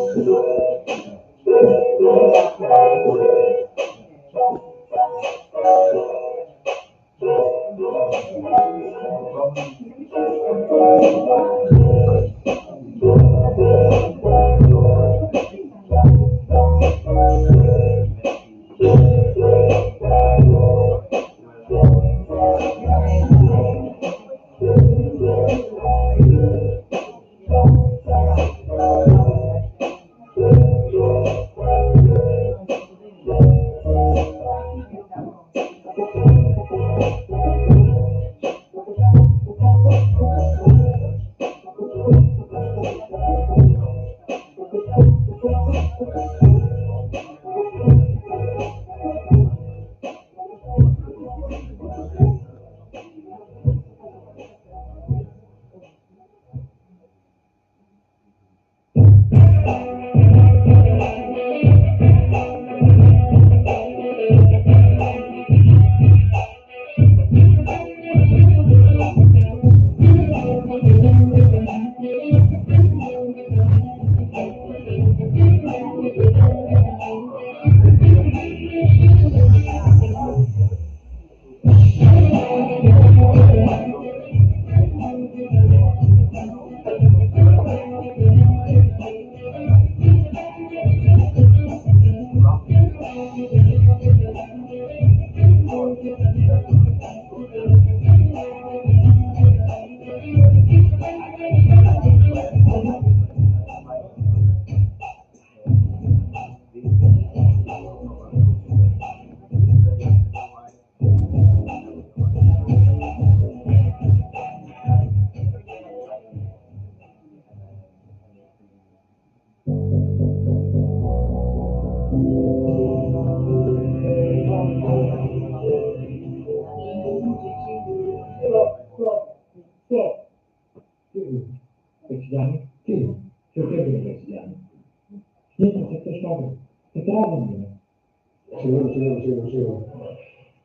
Σίγουρα.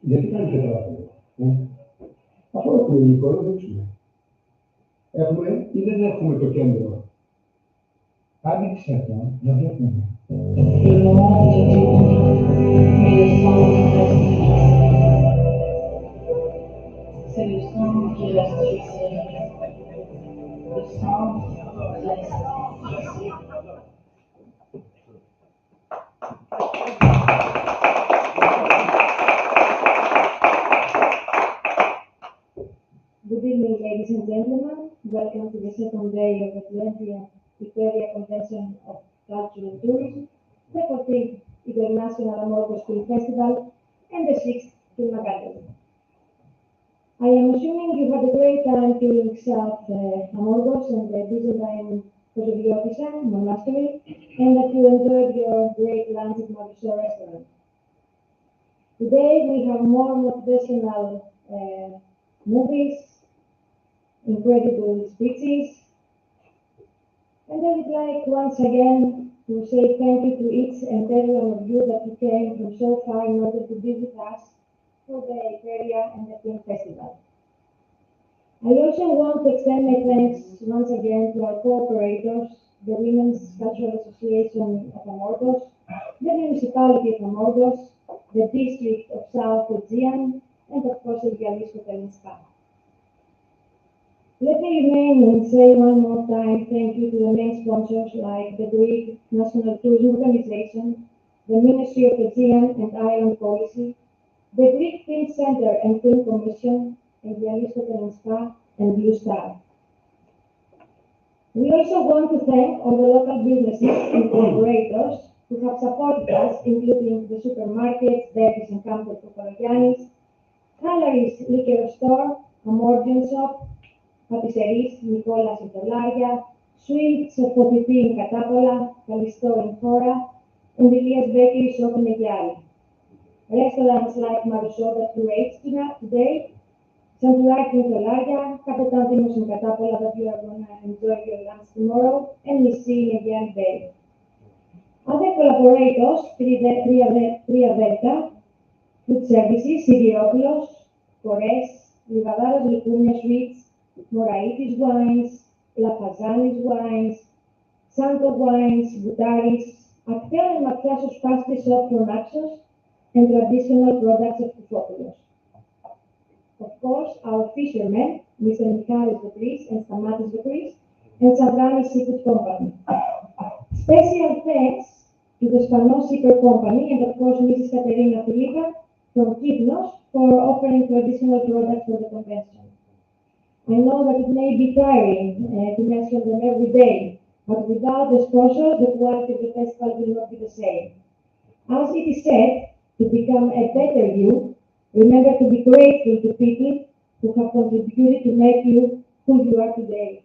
Γιατί κάνει και τώρα. Αυτό έχουμε υλικό, να δείξουμε. Έχουμε ή δεν έχουμε το κέντρο. Άνοιξε το, να βλέπουμε. C'est le sang qui est la structure. Le sang laisse. Good evening, ladies and gentlemen. Welcome to the second day of the 20th Yperia Convention of Culture and Tourism, the 14th International Amorgos Film Festival, and the 6th Film Academy. I am assuming you had a great time touring South Amorgos and the Byzantine Kosoviotisa monastery, and that you enjoyed your great lunch at Marisol restaurant. Today we have more motivational movies, incredible speeches, and I would like once again to say thank you to each and every one of you that you came from so far in order to be with us for the Yperia and the Film Festival. I also want to extend my thanks once again to our cooperators, the Women's Cultural Association of Amorgos, the Municipality of Amorgos, the District of South Aegean, and of course the Yperia Hotel and Spa. Let me remain and say one more time thank you to the main sponsors like the Greek National Tourism Organization, the Ministry of Aegean and Island Policy, the Greek Film Center and Film Commission, and the Yperia Hotel and Spa, and Blue Star. We also want to thank all the local businesses and cooperators who have supported us, including the supermarkets, Davis and Campbell Popologiannis, Callery's Liquor Store, Amorgian Shop, Patisseries, Nicolas in Tolaria, Sweets of Potiti in Catapola, Callisto in Fora, and Elias Bakery Shop in Megiari. Restaurants like Marisol that curates today, Santuraki in Tolaria, Capotantinos in Catapola that you are going to enjoy your lunch tomorrow, and Missi in Megiari Bay. Other collaborators, Tria Delta, Food Services, Sidiropoulos, Kores, Livadaros Licoumia Sweets, Moraitis Wines, La Fazanis Wines, Santo wines, Butaris, Actel and Matriasos pastry shop productions, and traditional products of Kufopoulos. Of course, our fishermen, Mr. Michalis Vekris and Stamatis Vekris, and Savrani Seafood Company. Special thanks to the Spanos Seafood Company and of course Mrs. Katerina Filipa from Kipnos for offering traditional products for the convention. I know that it may be tiring to mention them every day, but without the sponsors, the quality of the festival will not be the same. As it is said, to become a better you, remember to be grateful to people who have contributed to make you who you are today.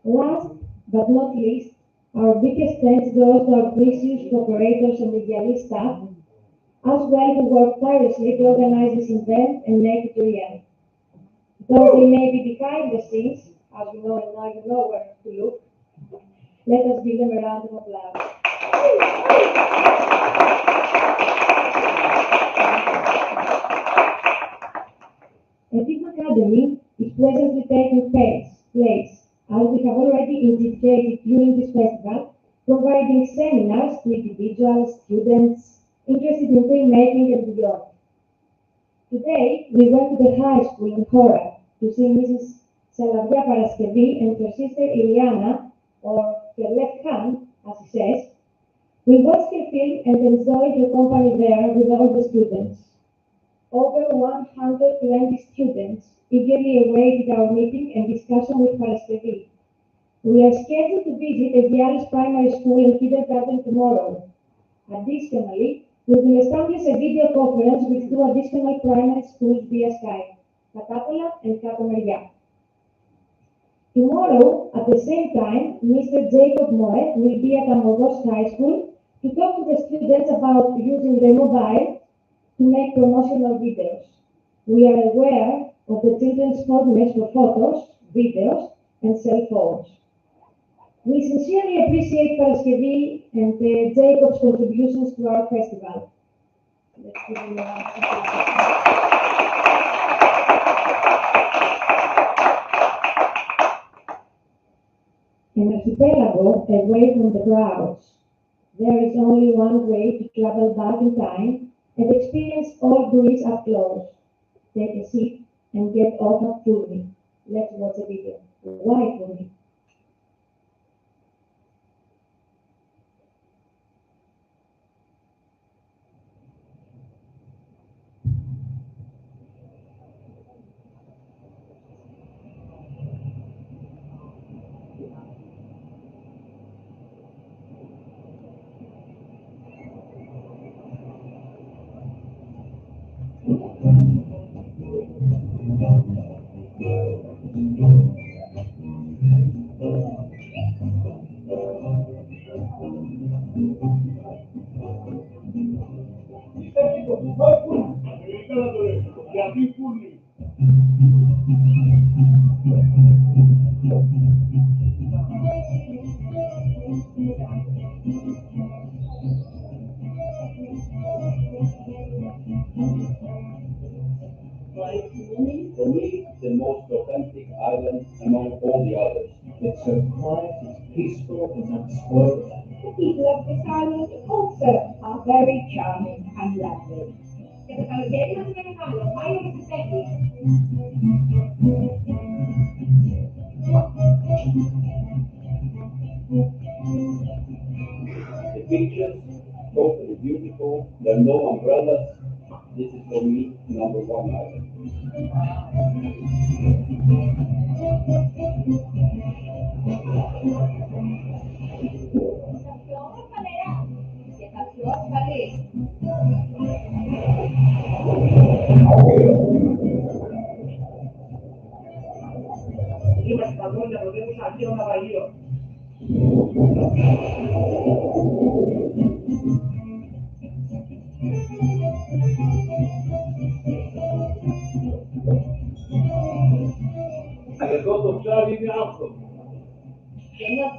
Last but not least, our biggest thanks goes to our precious cooperators and media staff, as well who work tirelessly to organize this event and make it real. Though they may be behind the scenes, as you know and now you know where to look, let us give them a round of applause. A Big Academy is presently taking place, as we have already indicated during this festival, providing seminars to individuals, students interested in filmmaking and beyond. Today, we went to the high school in Hora to see Mrs. Salavia Paraskevi and her sister Iliana, or her left hand, as he says. We watched her film and enjoyed her company there with all the students. Over 120 students eagerly awaited our meeting and discussion with Paraskevi. We are scheduled to visit a Gialis primary school and kindergarten tomorrow. Additionally, we will establish a video conference with 2 additional primary schools via Skype, Katapola and Katomeria. Tomorrow, at the same time, Mr. Jacob Moe will be at Amorgos High School to talk to the students about using the mobile to make promotional videos. We are aware of the children's fondness for photos, videos, and cell phones. We sincerely appreciate Paraskevi and Jacob's contributions to our festival. Let's give him a round of applause. An archipelago away from the crowds, there is only one way to travel back in time and experience all Greece up close. Take a seat and get off at Fully. Let's watch a video. Why Fully? For me, it's the most authentic island among all the others. It's so quiet, it's peaceful, it's unspoiled. The people of this island also are very charming and lovely. The beaches, totally beautiful. There are no umbrellas. This is for me #1 island. الكتب شعبي بيعقب يلا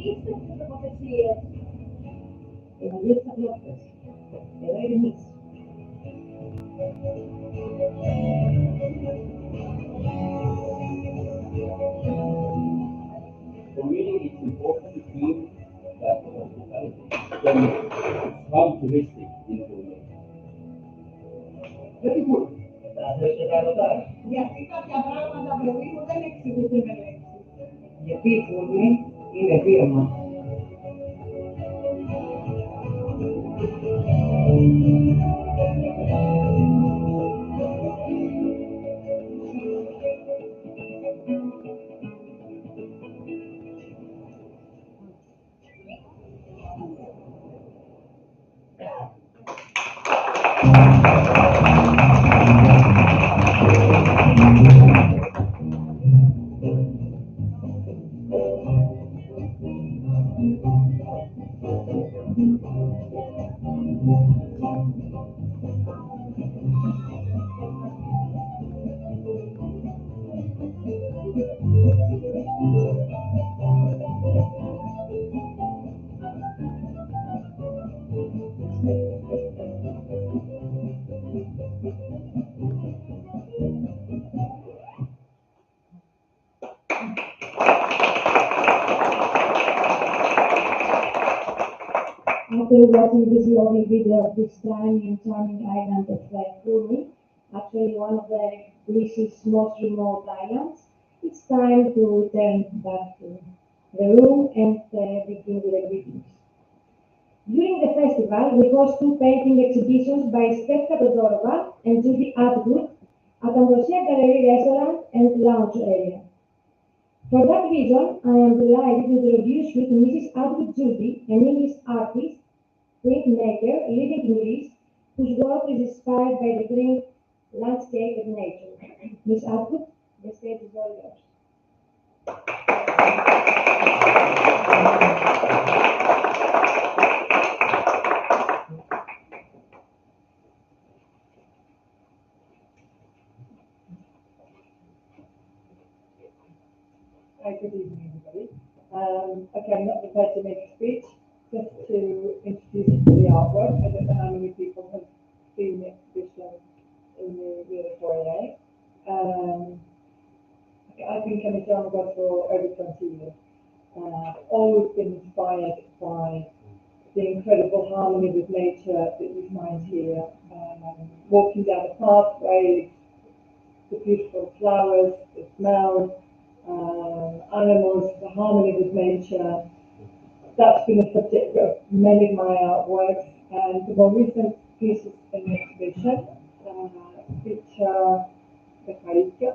Visto como decía, Evangelista López, te doy permiso. For me, it's important to feel that hospitality can come touristic into it. Very good. Gracias, Carlos. y así que habrá cuando aprendimos del éxito y del éxito. The people in the firma. After watching this lovely video of this tiny and charming island of Yperia, actually one of the Greece's most remote islands, it's time to return back to the room and begin with the greetings. During the festival, we host two painting exhibitions by Stefka Todorova and Judy Atwood at Ambrosia Gallery Restaurant and Lounge area. For that reason, I am delighted to introduce you to Mrs. Atwood Judy, an English artist, printmaker living in Greece, whose work is inspired by the green landscape of nature. Miss Atwood, the stage is all yours. Hi, good evening, everybody. Okay, I'm not prepared to make a speech, just to introduce you to the artwork. I don't know how many people have seen the exhibition in the foyer. I've been coming to Angola for over 20 years. Always been inspired by the incredible harmony with nature that you find here. Walking down the pathways, the beautiful flowers, the smells, animals, the harmony with nature. That's been the subject of many of my artworks, and the more recent pieces in the exhibition feature the Yperia,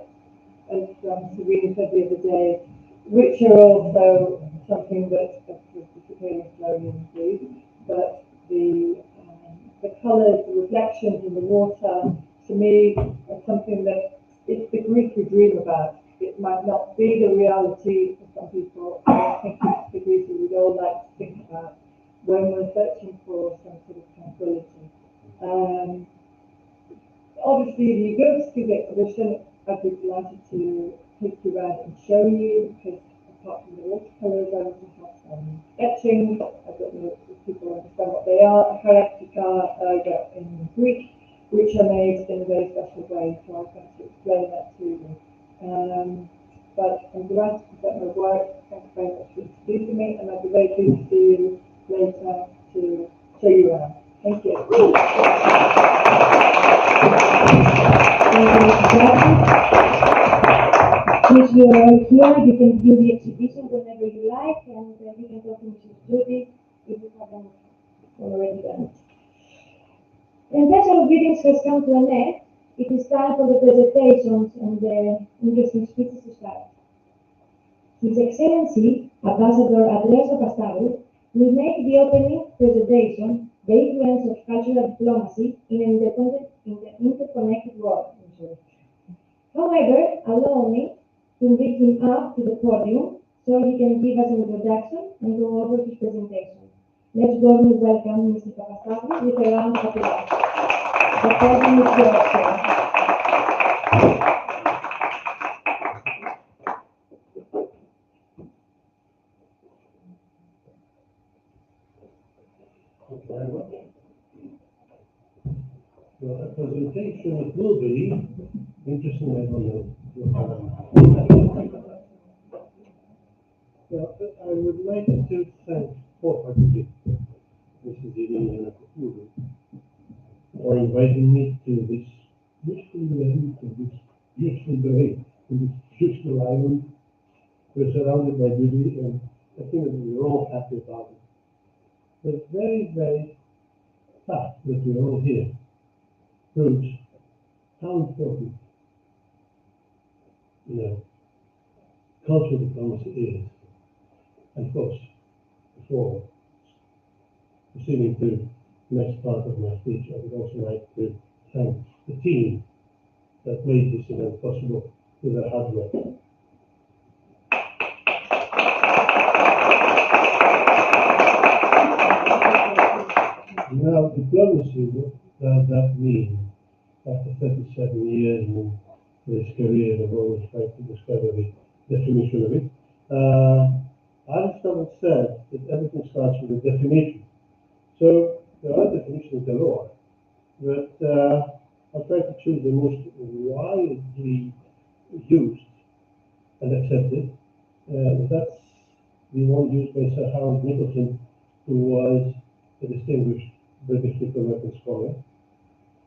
as Serena said the other day, which are also something that is disappearing slowly in the sea, but the colours, the reflections in the water, to me, are something that it's the Greek we dream about. It might not be the reality for some people. I think it's the Greek we would all like to think about when we're searching for some sort of tranquility. Obviously, if you go to the exhibition, I'd be delighted to take you around and show you, because apart from the watercolours, I also have some etchings. I don't know if people understand what they are. Charactica in Greek, which are made in a very special way, so I'm going to explain that to you. But I'm delighted to present my work. Thank you very much for introducing me, and I'll be very pleased to see you later to show you around. Thank you. Since you are all here, you can view the exhibition whenever you like, and you can talk to Mrs. Judy if you haven't already done it. The intention of greetings has come to an end. It is time for the presentations and the interesting speeches to start. His Excellency, Ambassador Andreas Papastarou, will make the opening presentation, The Influence of Cultural Diplomacy in an Interconnected World. However, allow me to invite him up to the podium so he can give us an introduction and go over his presentation. Let's warmly welcome Mr. Papastarou with a round of applause. The podium is yours, sir. Thank you very much. Well, that presentation will be interesting, I don't know. Well, I would like to thank four faculty, Mrs. Irene and Kukuru, for inviting me to this beautiful event, to this beautiful day, to this beautiful island. We're surrounded by beauty, and I think that we're all happy about it. The very, very fact that we're all here proves how important, cultural diplomacy is. And of course, before proceeding to the next part of my speech, I would also like to thank the team that made this event possible with their hard work. Now, diplomacy, what does that mean? After 37 years in this career, I've always tried to discover the definition of it. Aristotle said that everything starts with a definition. So there are definitions galore, but I'll try to choose the most widely used and accepted. That's the one used by Sir Harold Nicholson, who was a distinguished British diplomat and scholar.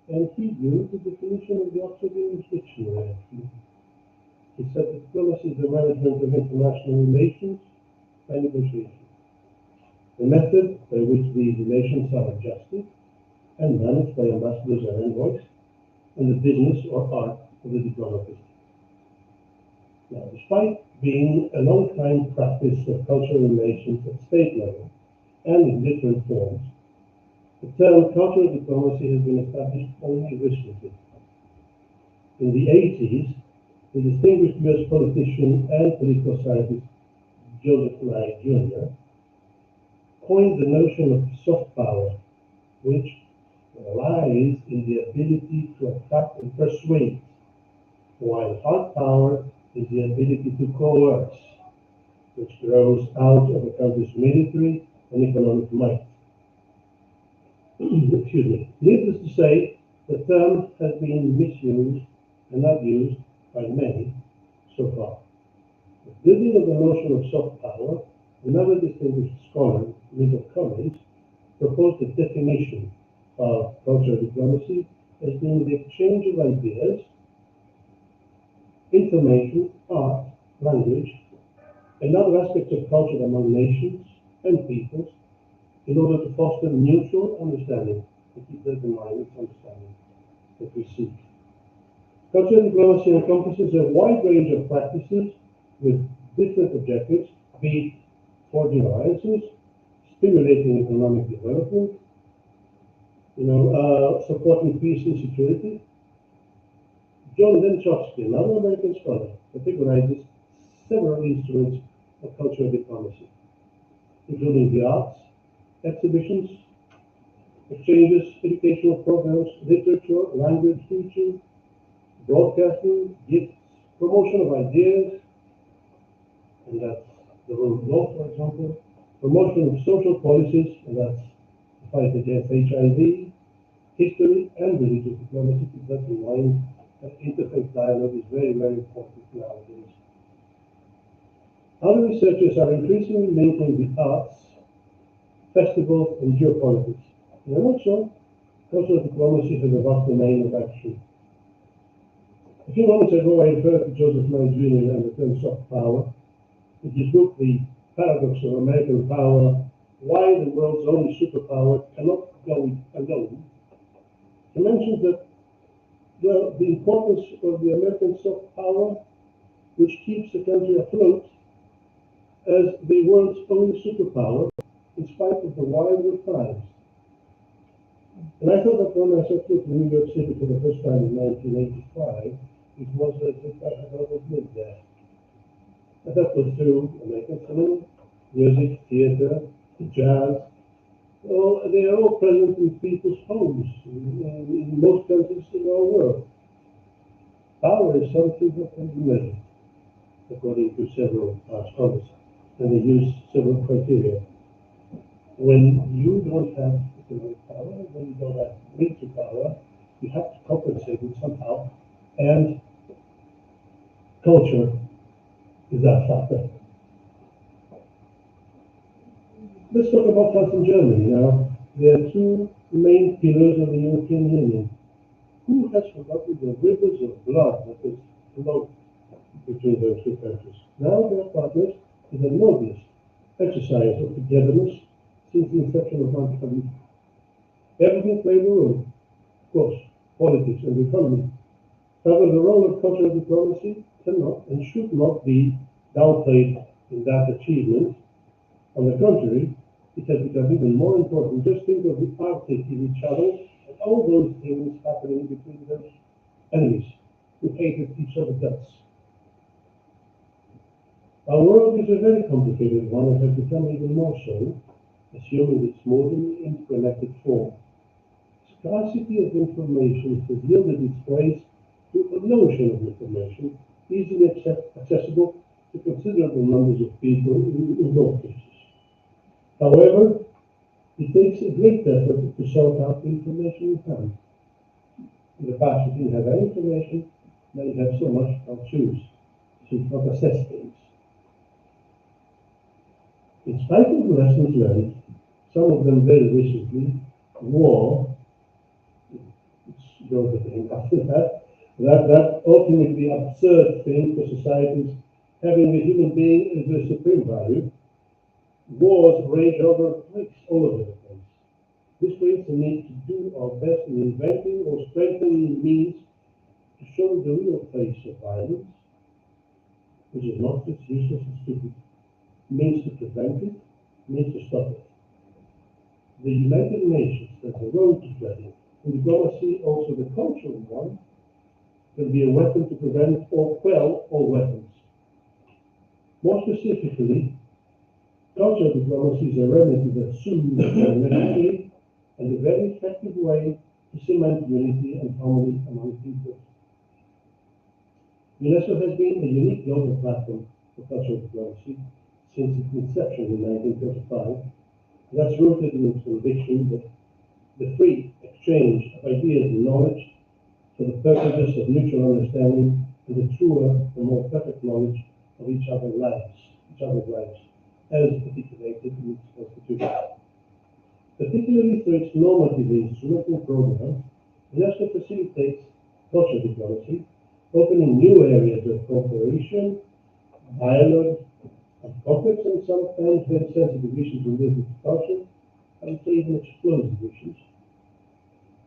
And he used the definition of the Oxford English Dictionary, actually. He said that diplomacy is the management of international relations by negotiation. The method by which these relations are adjusted and managed by ambassadors and envoys, and the business or art of the diplomatist. Now, despite being a long-time practice of cultural relations at state level and in different forms, the term cultural diplomacy has been established only recently. In the 80s, the distinguished US politician and political scientist Joseph Nye Jr. coined the notion of soft power, which lies in the ability to attract and persuade, while hard power is the ability to coerce, which grows out of a country's military and economic might. Excuse me. Needless to say, the term has been misused and abused by many so far. Building on the notion of soft power, another distinguished scholar, Middle Cummings, proposed a definition of cultural diplomacy as being the exchange of ideas, information, art, language, and other aspects of culture among nations and peoples in order to foster mutual understanding. To keep that in mind, it's understanding that we seek. Cultural diplomacy encompasses a wide range of practices with different objectives, be it forging alliances, stimulating economic development, supporting peace and security. John Denchowski, another American scholar, categorizes several instruments of cultural diplomacy, including the arts, exhibitions, exchanges, educational programs, literature, language teaching, broadcasting, gifts, promotion of ideas, and that's the rule of law, for example, promotion of social policies, and that's the fight against HIV, history, and religious diplomacy. Keep that in mind. That interfaith dialogue is very, very important nowadays. Other researchers are increasingly linking the arts, festivals, and geopolitics. In a nutshell, cultural diplomacy has a vast domain of action. A few moments ago, I referred to Joseph Nye Jr. and the term soft power. In his book, The Paradox of American Power, Why the World's Only Superpower Cannot Go Alone, he mentions that the importance of the American soft power, which keeps the country afloat as the world's only superpower, in spite of the wilder times. And I thought that when I set foot in New York City for the first time in 1985, it was as if I had always lived there. And that was through American cinema, music, theater, jazz. Well, they are all present in people's homes in most countries in our world. Power is something that can be measured, according to several scholars, and they use several criteria. when you don't have economic power, when you don't have military power, you have to compensate it somehow, and culture is that factor. Let's talk about France and Germany now. There are two main pillars of the European Union. Who has forgotten the rivers of blood that has flowed between those two countries? Now they are partners in the noblest exercise of togetherness since the inception of mankind. Everything played a role, of course, politics and economy. However, the role of cultural diplomacy cannot and should not be downplayed in that achievement. On the contrary, it has become even more important. Just think of the Arctic in each other and all those things happening between those enemies who hated each other guts. Our world is a very complicated one and has become even more so, assuming its modern interconnected form. Scarcity of information has yielded its place to a notion of information easily accessible to considerable numbers of people in all cases. However, it takes a great effort to sort out the information you have. In the past, you didn't have any information, now you have so much to choose, so you can't assess things. In spite of the lessons learned, some of them very recently, war, which goes again after that ultimately absurd thing for societies having the human being as their supreme value. Wars rage over place all over the place. This creates a need to do our best in inventing or strengthening means to show the real face of violence, which is not just useless and stupid, means to prevent it, means to stop it. The United Nations has a role to play, and diplomacy, also the cultural one, can be a weapon to prevent or quell all weapons. More specifically, cultural diplomacy is a remedy that soothes when necessary and a very effective way to cement unity and harmony among people. UNESCO has been a unique global platform for cultural diplomacy since its inception in 1935. That's rooted in its conviction that the free exchange of ideas and knowledge for the purposes of mutual understanding and the truer and more perfect knowledge of each other's lives, as articulated in its constitution. Particularly through its normative instrumental program, UNESCO facilitates cultural diplomacy, opening new areas of cooperation, dialogue, and complex and sometimes very sensitive issues related to culture, I would say even explosive issues,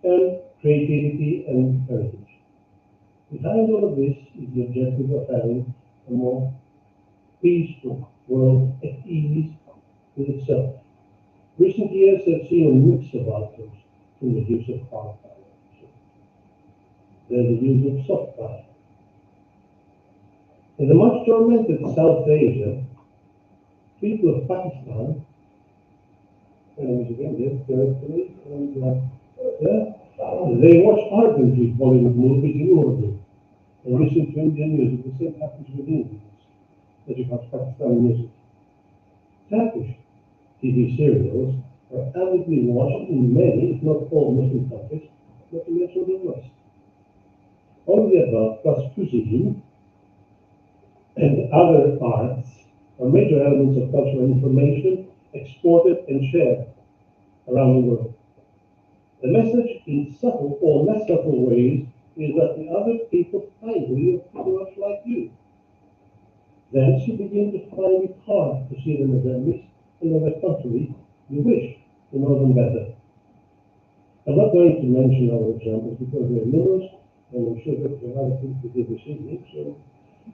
and creativity and heritage. Behind all of this is the objective of having a more peaceful world at ease with itself. Recent years have seen a mix of outcomes from the use of hard power. There's the use of soft power. In the much tormented South Asia, people of Pakistan, they watch ardently Bollywood movies in Urdu and listen to Indian music. The same happens with Indians, that you have Pakistani music. Turkish TV serials are avidly watched in many, if not all, Muslim countries, not to mention the West. All of the above, plus cuisine and other arts, are major elements of cultural information exported and shared around the world. The message in subtle or less subtle ways is that the other people find you pretty much like you. Then you begin to find it hard to see them as enemies, and on the contrary, you wish to know them better. I'm not going to mention other examples because they're numerous, and I'm sure that there are other things to do this evening, so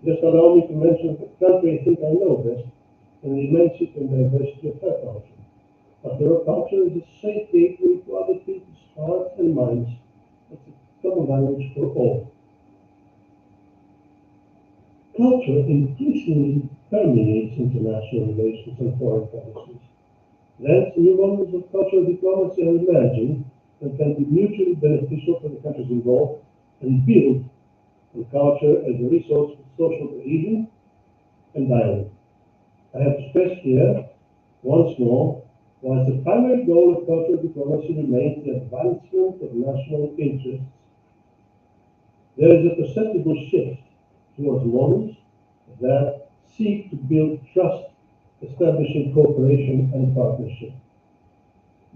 just allow me to mention the country I think I know best, and the immensity and diversity of her culture. But their culture is a safe gateway to other people's hearts and minds. It's a common language for all. Culture increasingly permeates international relations and foreign policies. Thence, new models of cultural diplomacy are emerging that can be mutually beneficial for the countries involved and build on culture as a resource for social cohesion and dialogue. I have to stress here, once more, Whilst the primary goal of cultural diplomacy remains the advancement of national interests, there is a perceptible shift towards models that seek to build trust, establishing cooperation and partnership.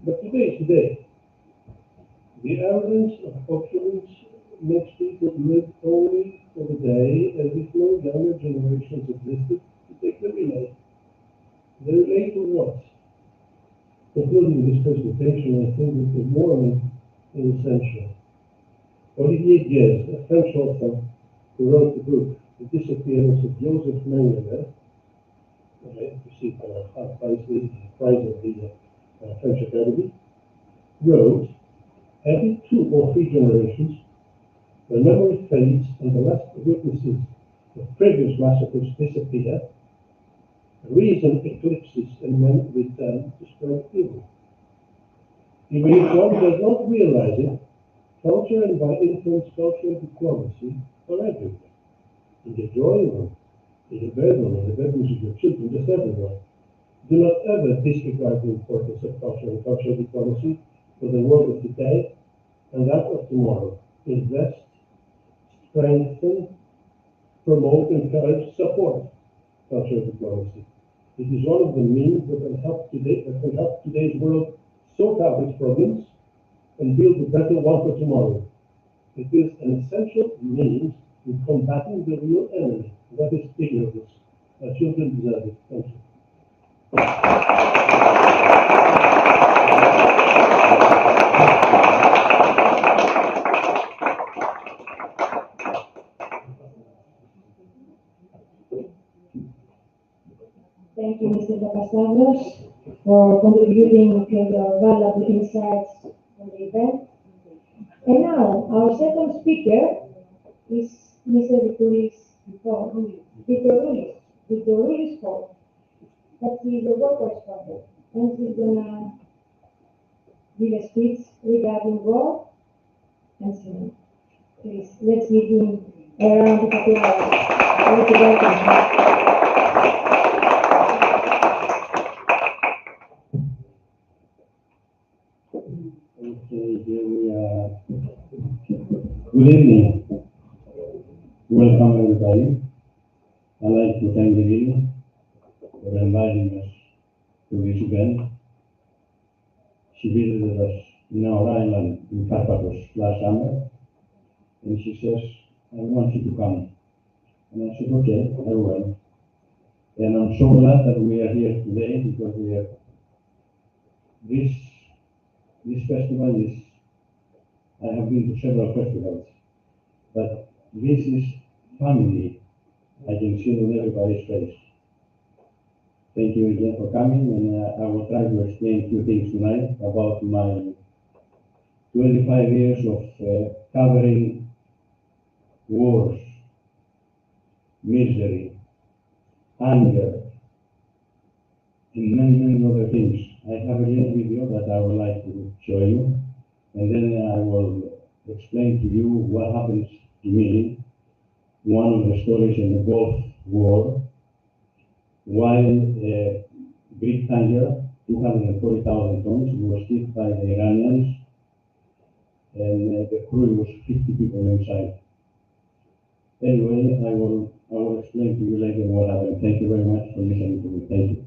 But today is today. The arrogance of opulence makes people live only for the day as if no younger generations existed to take the relay. The relay to what? Concluding this presentation, I think that the warning is essential. Olivier Guez, a French author who wrote the book The Disappearance of Joseph Mengele, received a prize of the French Academy, wrote, every 2 or 3 generations, the memory fades and the last witnesses of previous massacres disappear, reason eclipses and men return to spread evil. Even if one does not realize it, culture and by influence cultural diplomacy are everywhere. In the drawing room, in the bedroom, in the bedrooms of your children, just everywhere. Do not ever disregard the importance of culture and cultural diplomacy for the world of today and that of tomorrow. Invest, strengthen, promote, encourage, support cultural diplomacy. It is one of the means that can help today's world sort out its problems and build a better one for tomorrow. It is an essential means in combating the real enemy, that is ignorance. Our children deserve it. Thank you. Thank you, Mr. Papastavros, for contributing your valuable insights on the event. And now, our second speaker is Mr. Vitoroulis Paul. That he is a workers' father, and he's gonna give a speech regarding war and so on. Please, let's give him a round of applause. Thank you, welcome. Okay, here we are. Good evening. Welcome everybody. I'd like to thank the meeting for inviting us to this event. She visited us in our island in Carpathos last summer, and she says, I want you to come. And I said, okay, I will. And I'm so glad that we are here today because this festival is, I have been to several festivals, but this is family. I can see it on everybody's face. Thank you again for coming, and I will try to explain a few things tonight about my 25 years of covering wars, misery, anger, and many other things. I have a little video that I would like to show you, and then I will explain to you what happens to me. One of the stories in the Gulf War, while Greek tanker, 240,000 tons, was hit by the Iranians, and the crew was 50 people inside. Anyway, I will explain to you later what happened. Thank you very much for listening to me. Thank you.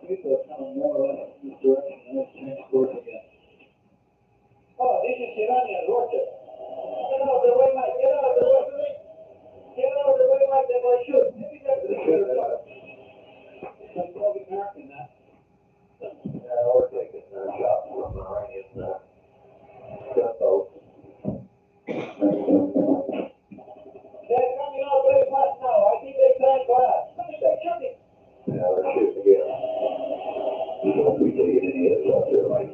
People are coming more or less in this direction, and it's transport again. Oh, this is Iranian water. Get out of the way, Mike. Get out of the way. Get out of the way, Mike. They might shoot. Maybe that's the shoot. It's like American that. Yeah, we're taking shots from the Iranian gunboat. They're coming out very fast now. I think they turned glass. Look at they're shooting. Yeah, they're shooting again. We don't be getting any of this out there, like.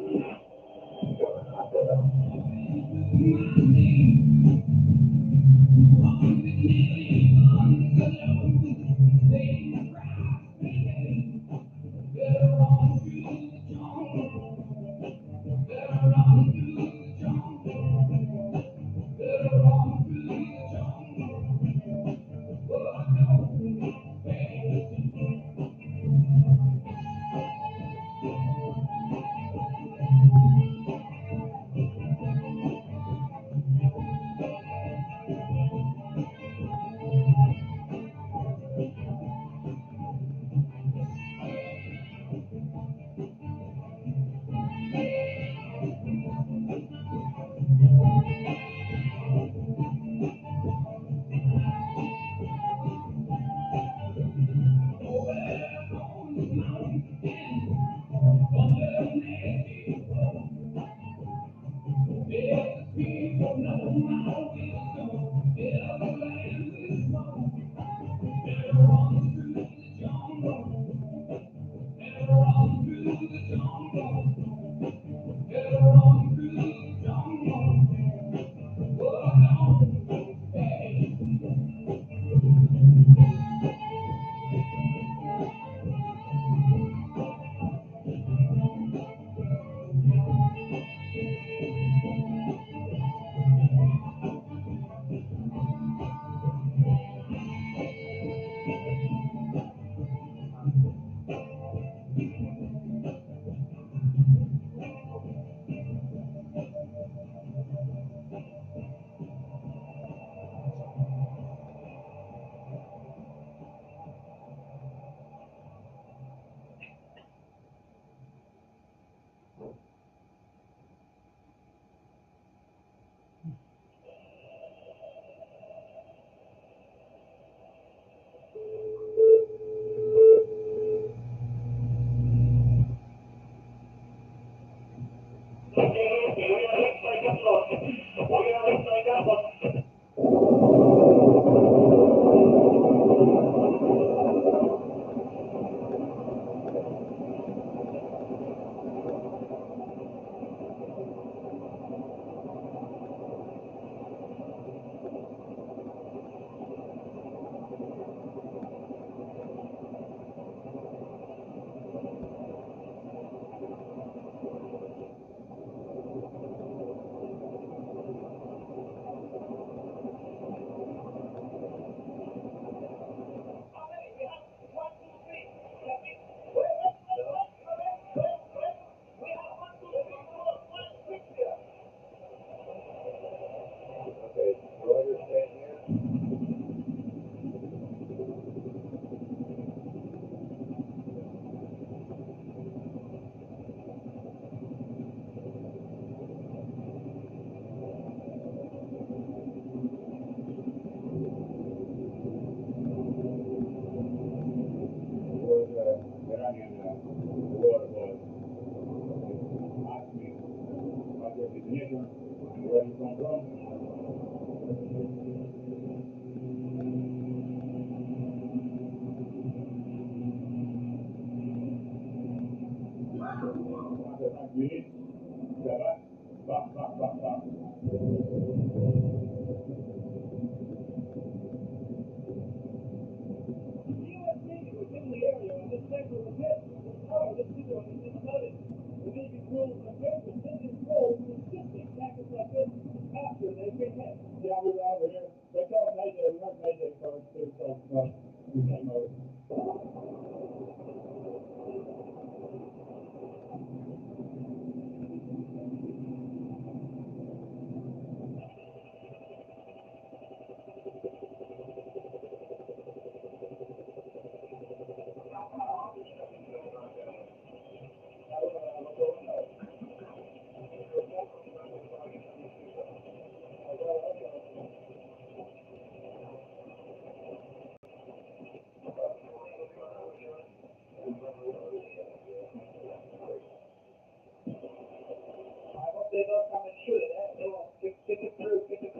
They don't come and shoot it, eh? They won't get it through, taking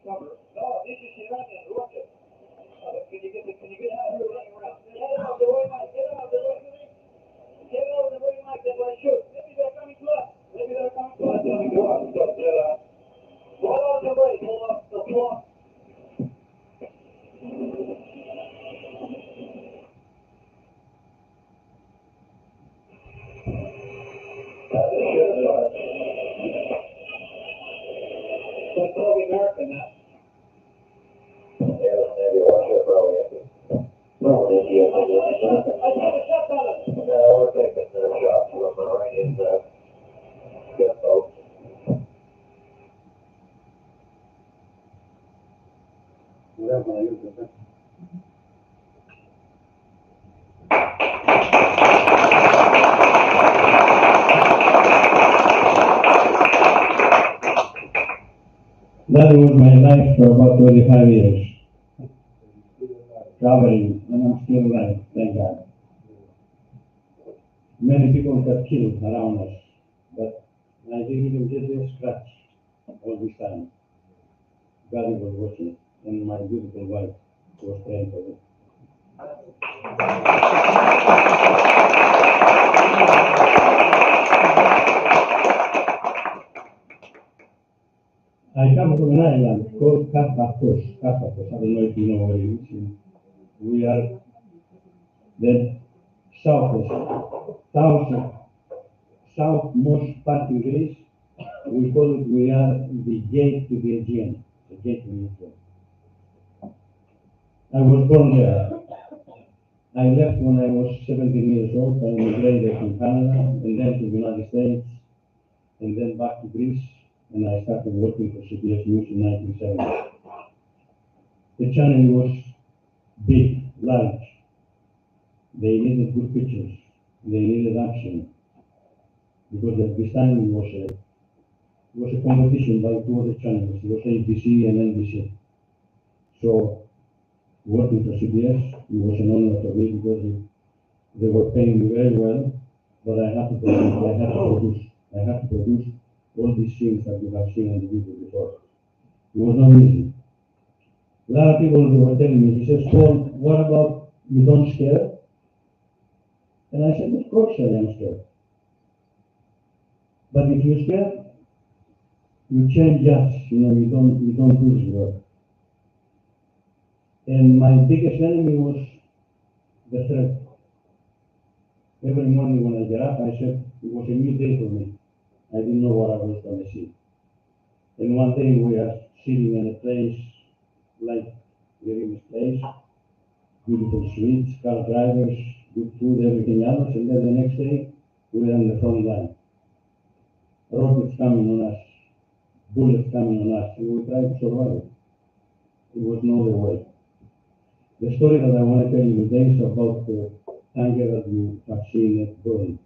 cover. No, this is Iranian, watch it. Can you get out of here running around? Get out of the way, Mike, get out of the way. Get out of the way, Mike, then let's shoot. Maybe they're coming to us. But, hold on the way, hold up the floor. That's all the American now. Yeah, maybe watch it, probably. Probably, yeah. I took a shot on it. No, we're taking the shot from the Iranians, good folks. That was my life for about 25 years. Traveling, and I'm still alive, thank God. Many people got killed around us, but I didn't even get a scratch all this time. God was watching, and my beautiful wife was praying for me. I come from an island called Karpathos. I don't know if you know where it is. We are the southmost part of Greece. We call it, we are the gate to the Aegean. The gate to the Aegean. I was born there. I left when I was 17 years old. I immigrated from Canada and then to the United States and then back to Greece. And I started working for CBS News in 1970. The channel was big, large. They needed good pictures. They needed action. Because at this time it was a competition by two other channels. It was ABC and NBC. So working for CBS, it was an honor for me because they were paying me very well, but I had to produce. I had to produce all these things that you have seen on the video before. It was not easy. A lot of people were telling me, he says, Paul, what about you don't scare? And I said, of course I am scared. But if you're scared, you change jobs, you don't do this work. And my biggest enemy was the threat. Every morning when I get up, I said, it was a new day for me. I didn't know what I was going to see. And one day we are sitting in a place like we're in this place, beautiful streets, car drivers, good food, everything else, and then the next day we're on the front line. Rockets coming on us, bullets coming on us, and we tried to survive. It was no other way. The story that I want to tell you today is about the tanker that you have seen it burn.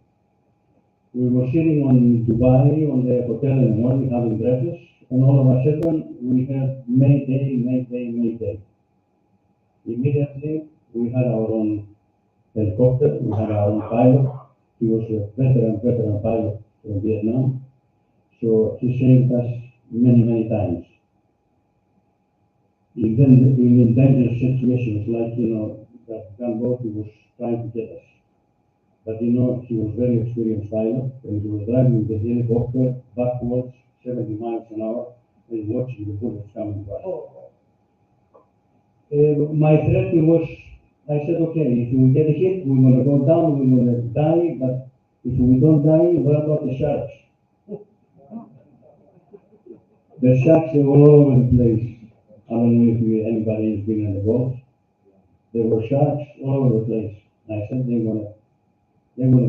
We were sitting on Dubai, on the hotel in the morning, having breakfast, and all of a sudden we heard Mayday, Mayday, Mayday. Immediately we had our own helicopter, we had our own pilot. He was a veteran pilot from Vietnam. So he saved us many times. Even in dangerous situations, like, that gunboat, he was trying to get us. But he was very experienced pilot, and he was driving the helicopter backwards, 70 miles an hour, and watching the bullets coming by. My threat was, I said, okay, if we get hit, we're going to go down, we're going to die, but if we don't die, what about the sharks? The sharks are all over the place. I don't know if anybody has been on the boat. There were sharks all over the place. I said they're gonna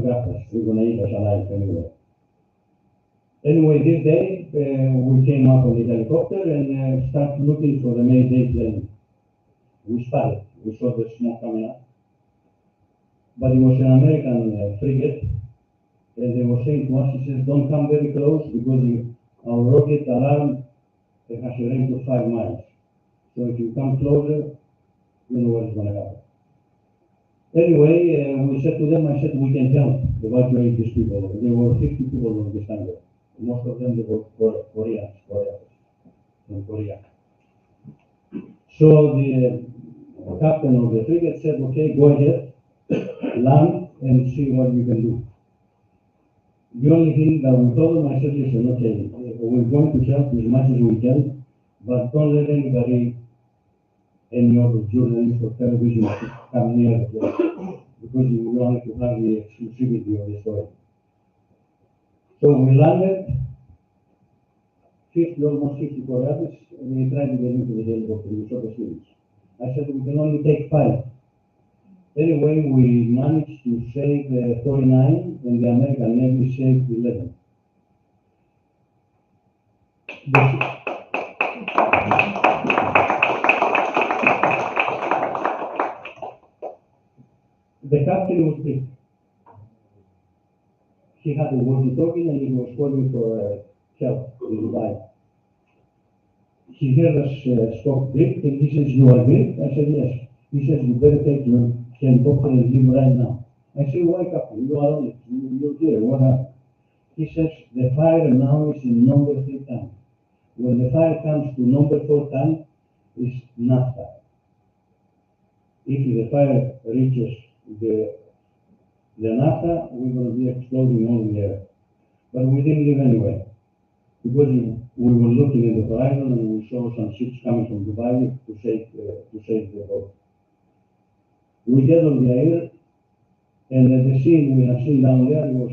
grab us. They're gonna eat us alive anyway. Anyway, this day we came up on the helicopter and started looking for the Mayday plane. We spotted. We saw the smoke coming up, but it was an American frigate, and they were saying to us, he says, don't come very close because our rocket alarm has a range of 5 miles. So if you come closer, you know what's going to happen. Anyway, we said to them, I said, we can help evacuate these people. There were 50 people on this hangar. Most of them, they were Koreans from Korea. So the captain of the frigate said, okay, go ahead, land, and see what you can do. The only thing that we told them, I said, listen, okay, we're going to help as much as we can, but don't let anybody, any other journalist or television come near the place, because you want to have the exclusivity of the story. So we landed, almost 50 Koreans, and we tried to get into the helicopter. We saw the series. I said, we can only take 5. Anyway, we managed to save 49, and the American Navy saved 11. The captain was sick. He had a walkie-talkie and he was calling for help in Dubai. He heard us stop Greek and he says, you are Greek? I said, yes. He says, you better take your helicopter and leave right now. I said, why, Captain? You are on it. You're here. What happened? He says, the fire now is in number 3 tank. When the fire comes to number 4 tank, it's naphtha. If the fire reaches the naphtha, we're going to be exploding all in the air. But we didn't leave anyway, because we were looking at the horizon and we saw some ships coming from Dubai to save the boat. We get on the air, and the scene we have seen down there was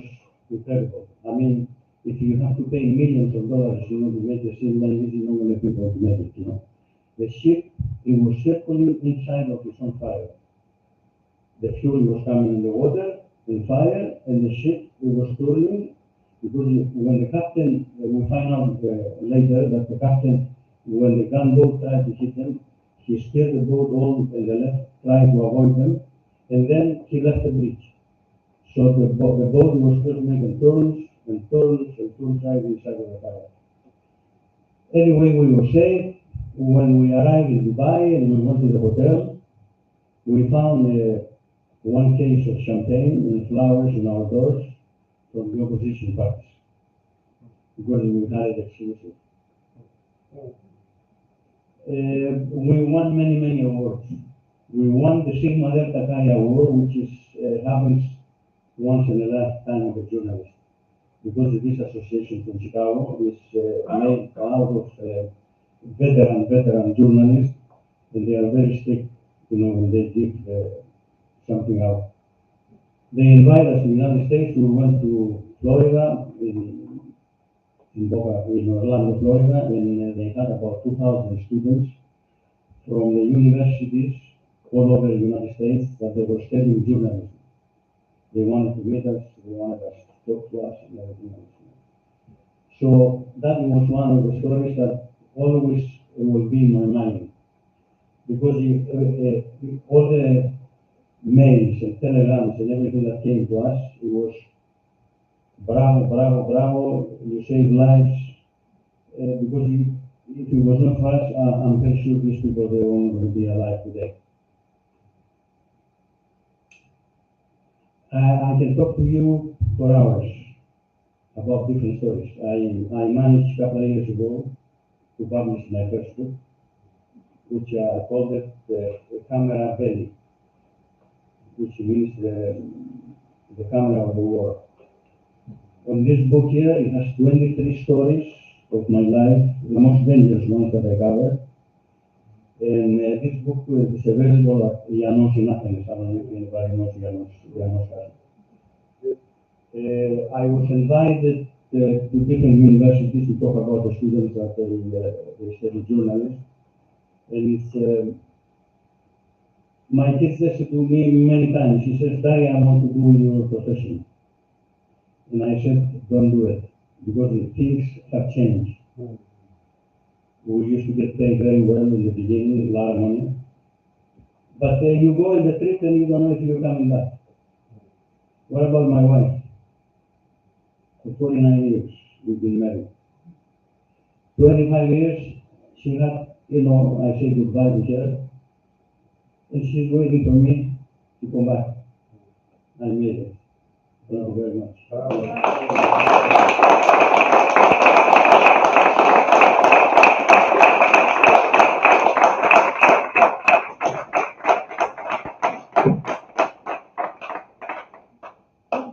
incredible. I mean, if you have to pay millions of dollars, to make a scene like this, you don't want people to make it, The ship, it was circling inside of its own fire. The fuel was coming in the water, in fire, and the ship, it was turning, because when the captain, we find out later that the captain, when the gunboat tried to hit them, he steered the boat all in the left, trying to avoid them, and then he left the bridge. So the boat was still making turns right inside of the fire. Anyway, we were safe. When we arrived in Dubai and we went to the hotel, we found 1 case of champagne and flowers on our doors from the opposition parties, because we had it exclusive. We won many awards. We won the Sigma Delta Chi Award, which happens once in a lifetime of a journalist, because this association from Chicago is made out of veteran journalists, and they are very strict, when they give something out. They invite us to the United States. We went to Florida, in Orlando, Florida, and they had about 2,000 students from the universities all over the United States that they were studying journalism. They wanted to meet us, they wanted us to talk to us and everything else. So that was one of the stories that always will be in my mind, because all the mails and telegrams and everything that came to us, it was bravo, bravo, bravo, you saved lives, because if it was not for us, I'm very sure these people, they weren't going to be alive today. I can talk to you for hours about different stories. I managed a couple of years ago to publish my first book, which I called it Camera Belli, which means the camera of the war. On this book here, it has 23 stories of my life, the most dangerous ones that I covered. And this book is available at Janos in Athens. I don't know if anybody knows Janos. I was invited to different universities to talk about the students that they study journalism. And it's, my kid says to me many times, she says, Daddy, I want to do your profession. And I said, don't do it, because things have changed. We used to get paid very well in the beginning, a lot of money. But you go in the trip and you don't know if you're coming back. What about my wife? For 49 years, we've been married. 25 years, she had, I say goodbye to her, and she's waiting for me to come back. I made it. Thank you very much.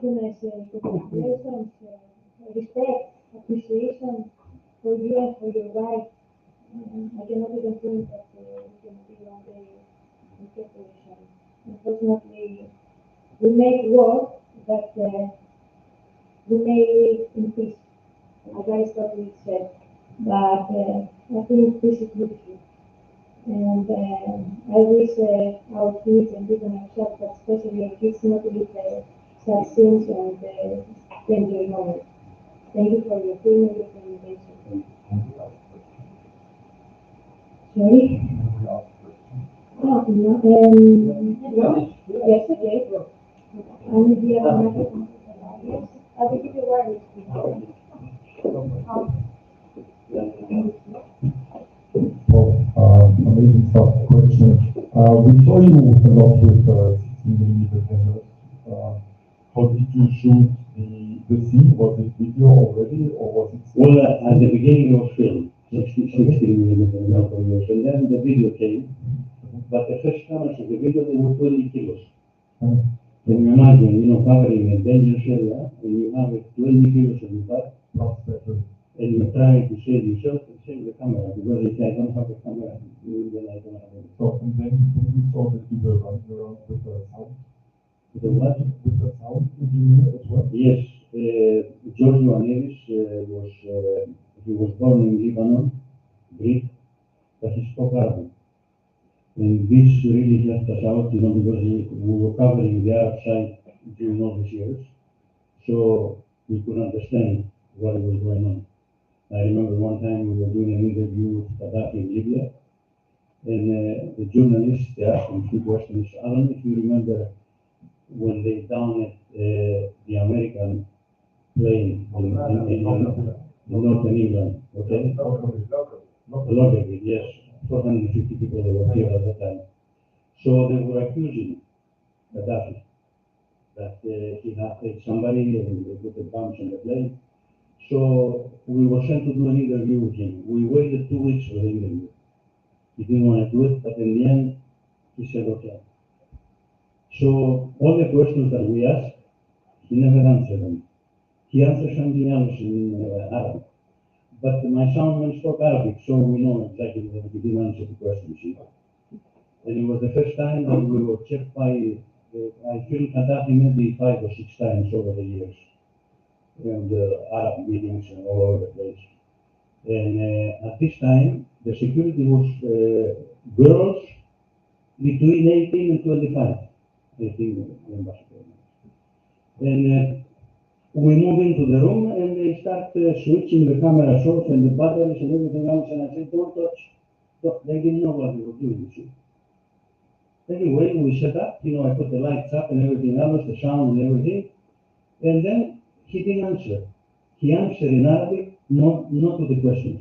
Congratulations, respect, appreciation for you and for your wife. I cannot even think that we can be one day in separation. Unfortunately, we may work, but we may live in peace, as Aristotle said. But I think peace is beautiful. And I wish our kids and even ourselves, but especially our kids, not to live such things and dangerous moments. Thank you for your time and your presentation. Sorry? No, yes, okay. I need the other microphone. Yes, I will give you a word. Amazing stuff. Question. We saw you a lot with 16mm cameras. How did you shoot the scene? Was it video already, or was it? Well, at the beginning it was film, 16mm, and then the video came. But the first cameras of the video, they were 20 kilos. Can you imagine, covering a dangerous area, and you have 20 kilos of your back, and you're trying to save yourself and save the camera, because if I don't have a camera, then I don't have it. So, and then you saw that you were running around with the sound? With the what? With the sound engineer as well? Yes. Giorgio Aneris he was born in Lebanon, Greek, but he spoke Arabic. And this really helped us out, because we were covering the Arab side during all these years, so we could understand what was going on. I remember one time we were doing an interview with Gaddafi in Libya, and the journalist asked him 2 questions. I don't know if you remember when they downed the American plane in northern England, okay? Lockerbie, yes. 450 people that were here at that time. So they were accusing Gaddafi that he had hit somebody and they put the bombs on the plane. So we were sent to do an interview with him. We waited 2 weeks for the interview. He didn't want to do it, but in the end, he said, okay. So all the questions that we asked, he never answered them. He answered something else in Arabic. But my soundman spoke Arabic, so we know exactly that he didn't answer the questions. And it was the first time that we were checked by, I filmed Gaddafi maybe 5 or 6 times over the years. And Arab meetings and all over the place. And at this time, the security was girls between 18 and 25, I think, ambassador. And we move into the room and they start switching the camera shots and the batteries and everything else. And I said, don't touch. They didn't know what we were doing, you see. Anyway, we set up, I put the lights up and everything else, the sound and everything. And then he didn't answer. He answered in Arabic, not to the questions.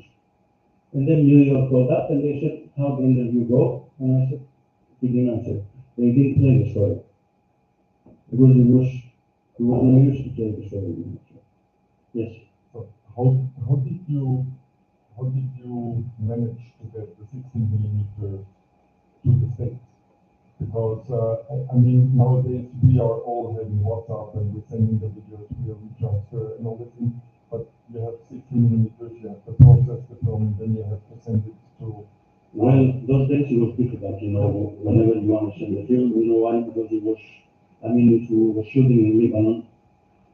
And then New York called up and they said, how did the interview go? And I said, he didn't answer. They didn't play the story. Because it was no use to play the story. Yes. So how did you how did you manage to get the 16 millimeter to the States? Because, I mean, nowadays we are all having WhatsApp and we're sending the videos via WeTransfer and all the things, but you have 16 millimeters, you have to process the film, then you have to send it to... Well, those days it was difficult, whenever you want to send the film, why? Because it was, if we were shooting in Lebanon,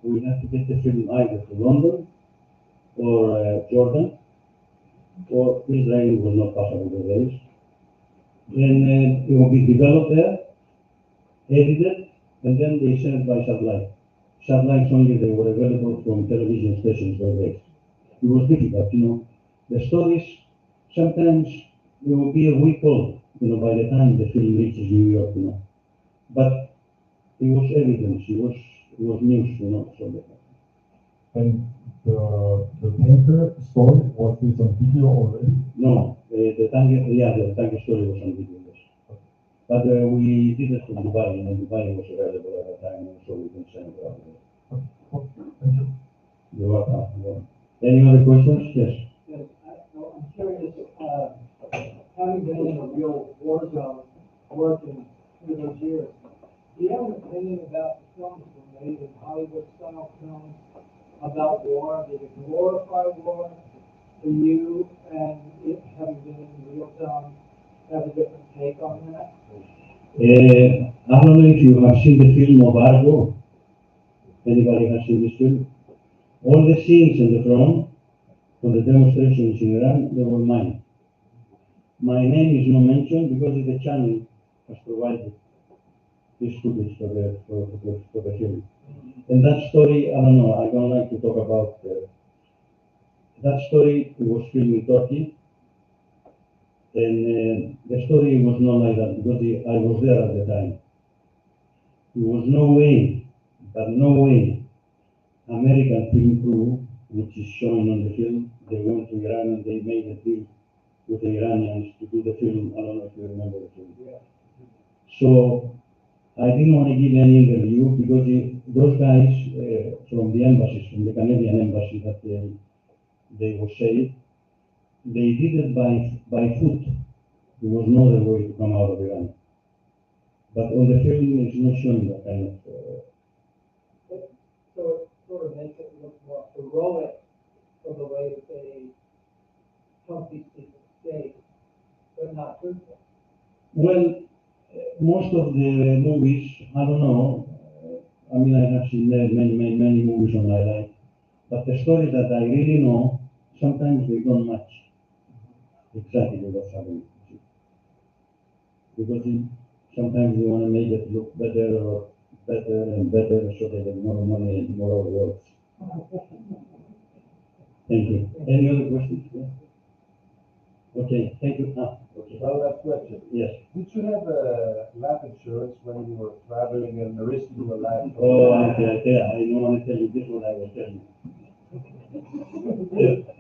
we had to get the film either to London or Jordan, or Israel was not possible those days. And it will be developed there, edited, and then they sent it by satellite. Satellites only, they were available from television stations those days. It was difficult, The stories, sometimes it will be a week old, by the time the film reaches New York, But it was evidence, it was news, so that. And the tanker story, was this on video already? No, the tanker story was on video, yes. But we did it from Dubai, Dubai was available at the time, so we can send it out. Thank you. You're welcome. Any other questions? Yes. Yes, I'm curious, having been in a real war zone, working through those years, do you have an opinion about the films that were made in Hollywood-style films about war? Did it glorify war for you, and having been in the real zone, have a different take on that? I don't know if you have seen the film of Argo. Anybody has seen this film? All the scenes in the front, for the demonstrations in Iran, they were mine. My name is not mentioned because the channel has provided this footage for the film. And that story, I don't know, I don't like to talk about that story. It was filmed in Turkey, and the story was not like that because I was there at the time. There was no way, American film crew, which is shown on the film, they went to Iran and they made a deal with the Iranians to do the film. I don't know if you remember the film. Yeah. So I didn't want to give any interview because those guys from the embassies, from the Canadian embassy that they were saved, they did it by foot. There was no other way to come out of Iran. But on the film, it's not showing that kind of... So it sort of makes it look more heroic for the way that they help these people escape, but not truthful. Well, most of the movies, I don't know. I have seen many movies on my life, but the stories that I really know, sometimes they don't match exactly what's happening. Because sometimes you want to make it look better and better so they get more money and more awards. Thank you. Any other questions? Yeah. Okay, thank you. Okay. One last question. Yes. Did you have life insurance when you were traveling and risking your life? Oh, okay. I don't want to tell you this one. I will tell you.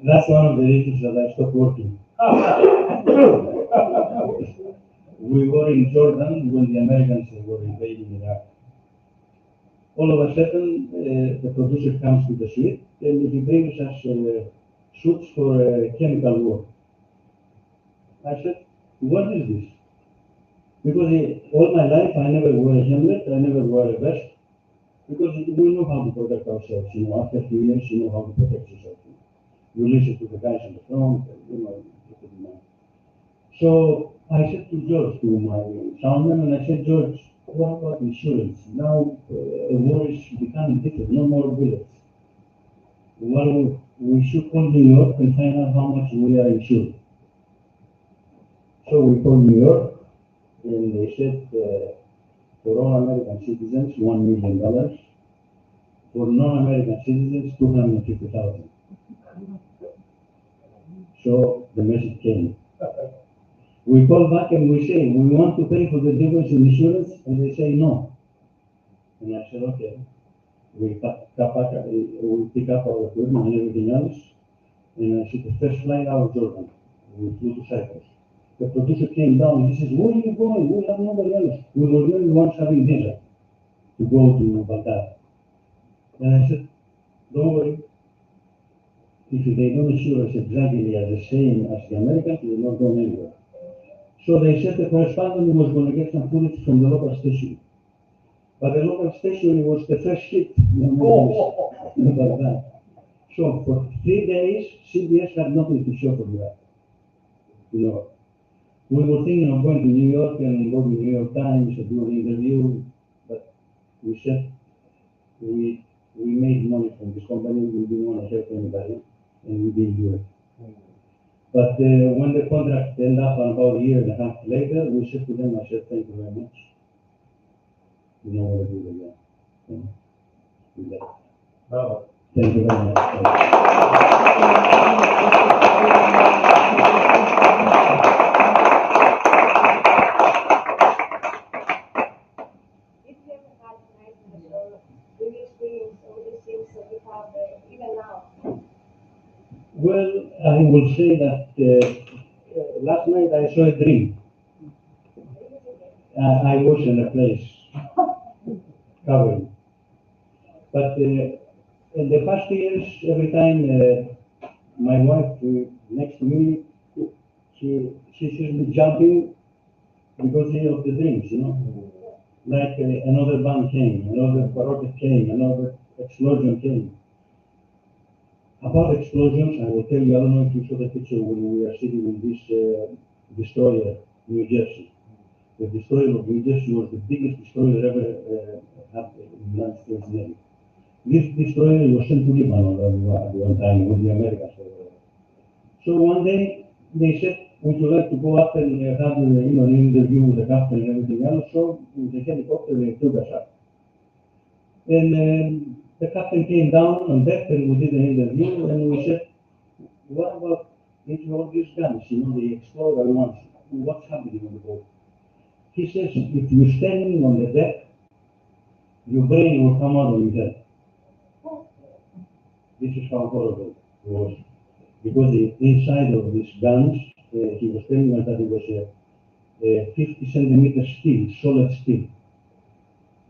That's one of the reasons that I stopped working. We were in Jordan when the Americans were invading Iraq. All of a sudden, the producer comes to the suite and he brings us suits for chemical war. I said, what is this? Because all my life I never wore a helmet, I never wore a vest, because we know how to protect ourselves. After a few years, you know how to protect yourself. You listen to the guys on the front, So I said to George, to my soundman, and I said, George, what about insurance? Now a war is becoming different, no more bullets. Well, we should call New York and find out how much we are insured. So we called New York, and they said, for all American citizens, $1 million. For non-American citizens, $250,000. So the message came. We call back and we say, we want to pay for the difference in insurance, and they say no. And I said, okay. We pick up our equipment and everything else, and I said, the first flight out of Jordan. We flew to Cyprus. The producer came down and he says, where are you going? We have nobody else. We were the only ones having visa to go to Baghdad. And I said, don't worry. if they don't assure us exactly as the same as the Americans, we're not going anywhere. So they said the correspondent was going to get some footage from the local station. But the local station was the first hit. Like that. So for 3 days, CBS had nothing to show from that. You know, we were thinking of going to New York and go to New York Times and do an interview, but we said we made money from this company, we didn't want to hurt anybody, and we didn't do it. But when the contract ended up about a year and a half later, we said to them, I said, thank you very much. We know what to do again. With that. Bravo. Thank you very much. If you ever had nightmares or do you experience all these things that you have even now? Well, I will say that last night I saw a dream. I was in a place covered. But in the past years, every time my wife next to me, she sees me jumping because of the dreams, you know. Like another bomb came, another rocket came, another explosion came. About explosions, I will tell you, I don't know if you saw the picture when we are sitting in this destroyer, New Jersey. The destroyer of New Jersey was the biggest destroyer ever had in the United States Navy. This destroyer was sent to Lebanon at one time with the Americans. So one day they said, would you like to go up and have an interview with the captain and everything else? So with the helicopter they took us up. And the captain came down on deck and we did an interview and we said, what about all these guns? You know, they explode at once. What's happening on the boat? He says, if you're standing on the deck, your brain will come out of your head. This is how horrible it was. Because the inside of these guns, he was telling us that it was a 50 centimeter steel, solid steel,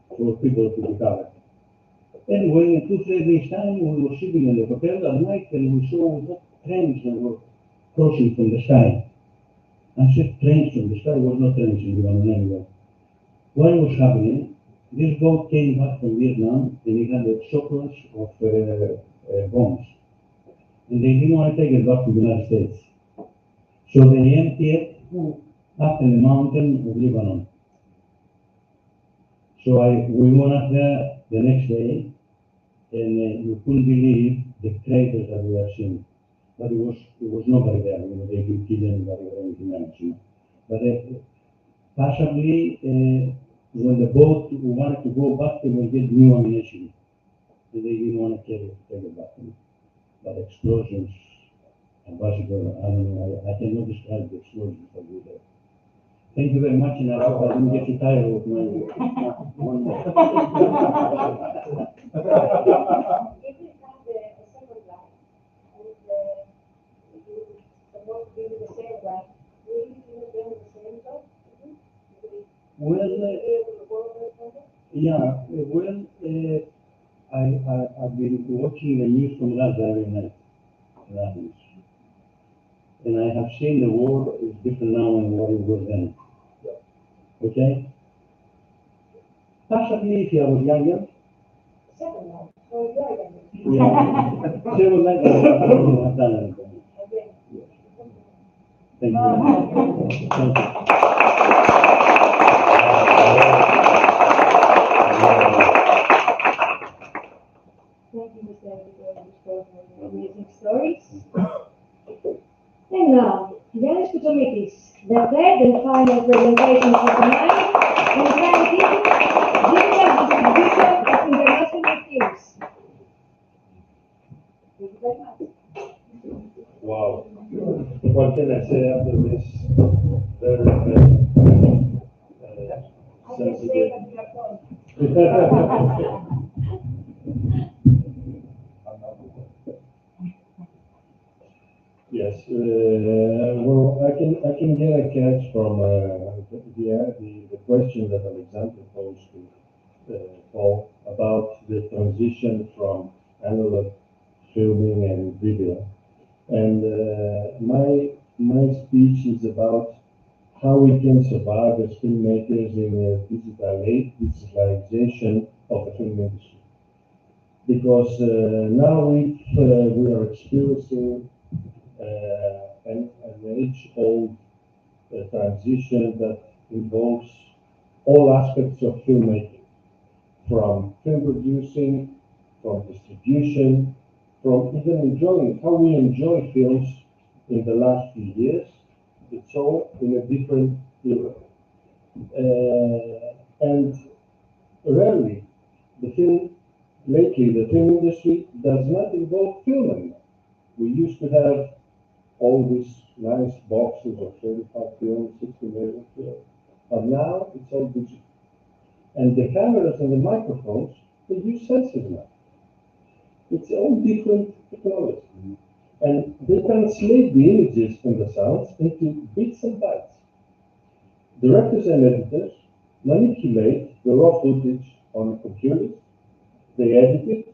for people to recover. Anyway, in 2-3 days' time, we were sitting in the hotel at night and we saw trains that were crossing from the sky. I said trains from the sky, was not trains in Lebanon anyway. What was happening, this boat came back from Vietnam and it had the surplus of bombs. And they didn't want to take it back to the United States. So they emptied it up in the mountain of Lebanon. So we went up there the next day and you couldn't believe the craters that we were seeing. But it was nobody there, you know, they didn't kill anybody or anything else, you know. But possibly when the boat wanted to go back, they would get new ammunition. And they didn't want to take it back, you know. But explosions, Ambassador, I don't know, I cannot describe the explosions that we had. Thank you very much, and I hope I didn't get you tired with my one more. If you have a second life, and you supposed to be with the same life, will you do them the same job? I've been watching the news from Gaza every night in Athens. And I have seen the war is different now than what it was then. Okay? Possibly if I was younger. Second life, so you're younger. Yeah. Second life, I wouldn't have done anything. Yes. Thank you very much. Thank you. Thank you, Mr. Editor, for your amazing stories. And now, Yanis Koutsoumitis, the third and final presentation for tonight, entitled Digital Distribution of International Films. Thank you very much. Wow. What can I say after this very I can say that you are done. Yes, well, I can get a catch from the question that Alexander posed to Paul about the transition from analog filming and video. And my speech is about how we can survive as filmmakers in the digitalization of the film industry. Because now we are experiencing an age-old transition that involves all aspects of filmmaking, from film producing, from distribution, from even enjoying how we enjoy films in the last few years. It's all in a different era. And rarely, lately, the film industry does not involve film anymore. We used to have all these nice boxes of 35 films, 60 million films, but now it's all digital. And the cameras and the microphones, they use sensors now. It's all different technology. And they translate the images and the sounds into bits and bytes. Directors and editors manipulate the raw footage on computers, they edit it,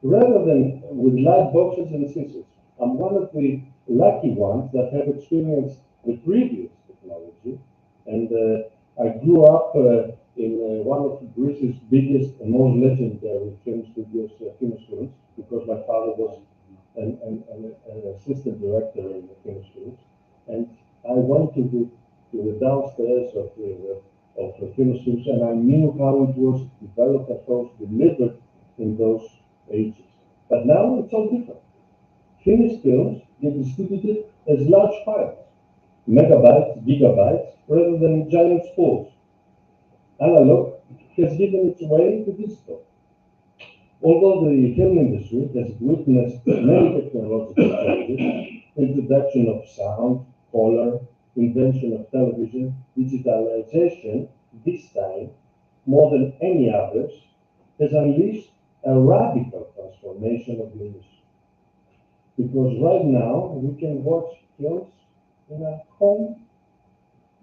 rather than with light boxes and scissors. I'm one of the lucky ones that have experienced the previous technology, and I grew up in one of Greece's biggest and most legendary film studios, film schools, because my father was an assistant director in the film schools, and I went to the downstairs of the film schools, and I knew how it was developed and how it was delivered in those ages. But now it's all different. Finished films get distributed as large files, megabytes, gigabytes, rather than giant spools. Analog has given its way to digital. Although the film industry has witnessed many technological changes, introduction of sound, color, invention of television, digitalization, this time, more than any others, has unleashed a radical transformation of the industry. Because right now, we can watch films in our home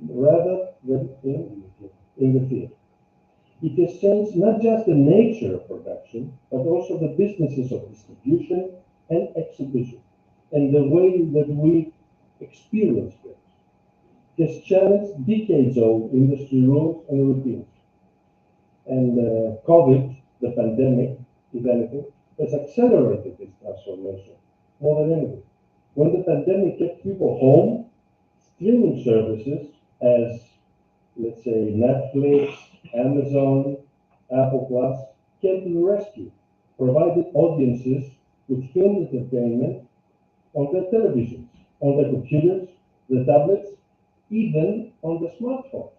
rather than in the theater. It has changed not just the nature of production, but also the businesses of distribution and exhibition, and the way that we experience films. It has challenged decades-old industry rules and routines. And COVID, the pandemic, if anything, has accelerated this transformation more than anything. When the pandemic kept people home, streaming services as, let's say, Netflix, Amazon, Apple Plus, came to the rescue, provided audiences with film entertainment on their televisions, on their computers, their tablets, even on the smartphone.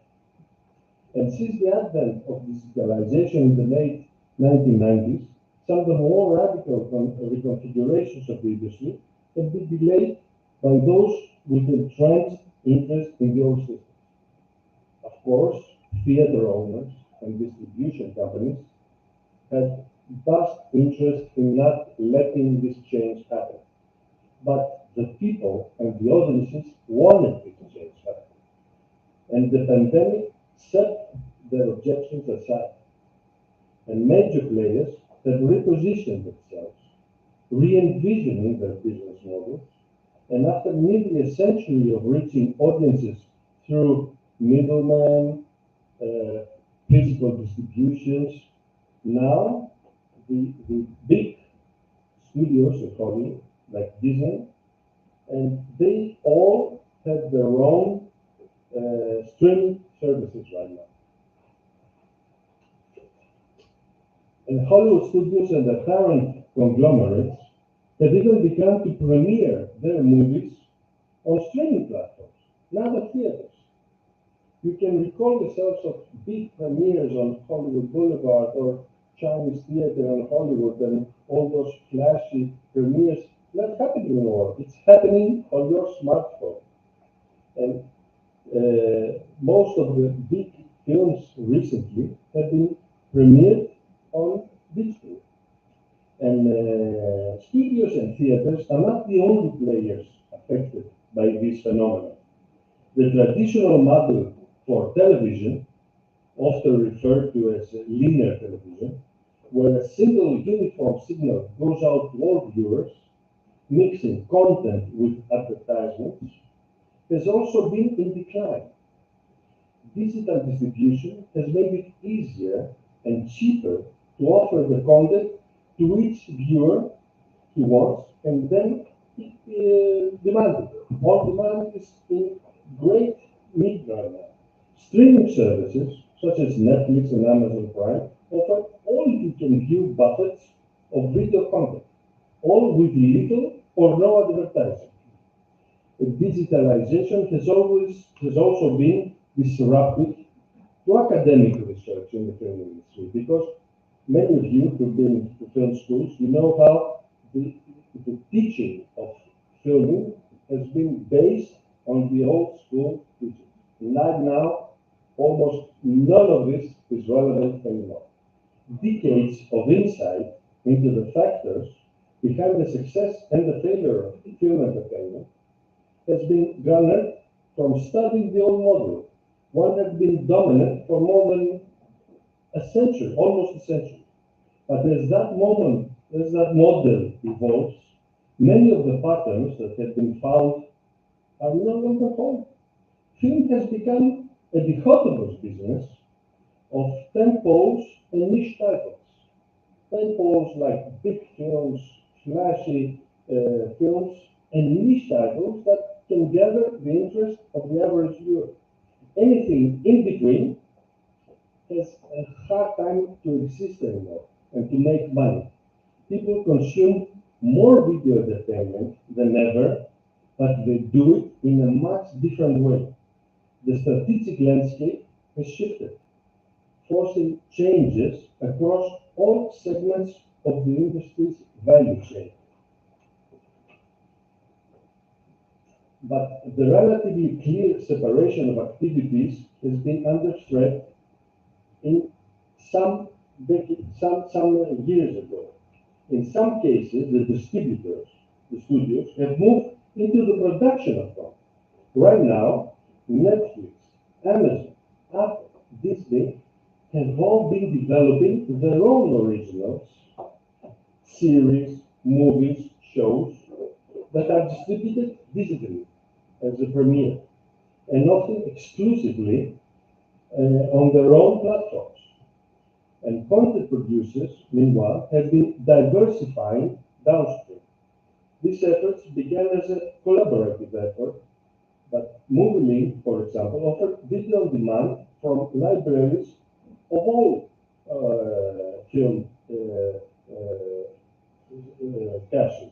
And since the advent of digitalization in the late 1990s, some of the more radical reconfigurations of the industry have been delayed by those with entrenched interest in the old system. Of course, theater owners and distribution companies had vast interest in not letting this change happen. But the people and the audiences wanted this change to happen. And the pandemic set their objections aside. And major players have repositioned themselves, re-envisioning their business models, and after nearly a century of reaching audiences through middlemen, physical distributions, now the big studios of Hollywood, like Disney, and they all have their own streaming services right now. And Hollywood studios and the current conglomerates have even begun to premiere their movies on streaming platforms, not at theaters. You can recall yourselves of big premieres on Hollywood Boulevard or Chinese Theater on Hollywood and all those flashy premieres. Not happening anymore. It's happening on your smartphone. And most of the big films recently have been premiered on digital. And studios and theaters are not the only players affected by this phenomenon. The traditional model for television, often referred to as linear television, where a single uniform signal goes out to all viewers, mixing content with advertisements, has also been in decline. Digital distribution has made it easier and cheaper to offer the content to each viewer he wants and then demand it. On demand is in great need right now. Streaming services such as Netflix and Amazon Prime offer all-you-can-view buckets of video content, all with little or no advertising. Digitalization has also been disruptive to academic research in the film industry because many of you who've been to film schools, you know how the teaching of filming has been based on the old school teaching. Right now, almost none of this is relevant anymore. Decades of insight into the factors behind the success and the failure of film entertainment has been garnered from studying the old model, one that has been dominant for more than a century, almost a century. But as that model evolves, many of the patterns that have been found are no longer found. Film has become a dichotomous business of tentpoles and niche titles. Tentpoles like big films, flashy films, and niche titles that can gather the interest of the average viewer. Anything in between has a hard time to exist anymore and to make money. People consume more video entertainment than ever, but they do it in a much different way. The strategic landscape has shifted, forcing changes across all segments of the industry's value chain. But the relatively clear separation of activities has been under threat in some years ago. In some cases, the distributors, the studios, have moved into the production of film. Right now, Netflix, Amazon, Apple, Disney have all been developing their own originals, series, movies, shows that are distributed digitally as a premiere and often exclusively on their own platforms. And content producers, meanwhile, have been diversifying downstream. These efforts began as a collaborative effort, but Movie, for example, offered video on demand from libraries of all film caches.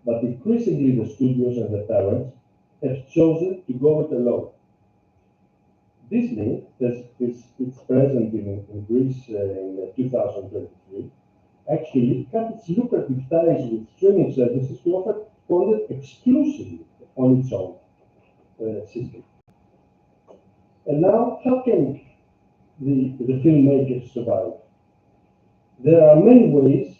But increasingly, the studios and the parents have chosen to go it alone. Disney is present in Greece in 2023, actually cut its lucrative ties with streaming services to offer content exclusively on its own system. And now, how can the filmmakers survive? There are many ways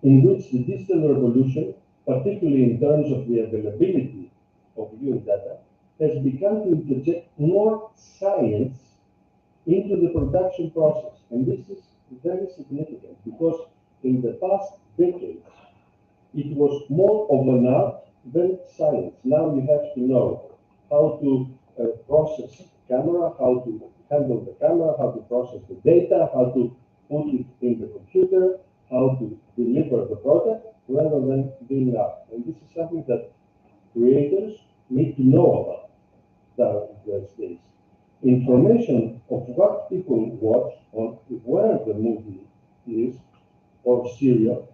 in which the digital revolution, particularly in terms of the availability of viewing data, has begun to interject more science into the production process. And this is very significant because in the past decades, it was more of an art than science. Now you have to know how to process camera, how to handle the camera, how to process the data, how to put it in the computer, how to deliver the product, rather than being art. And this is something that creators need to know about these days. Information of what people watch, on where the movie is, or serial,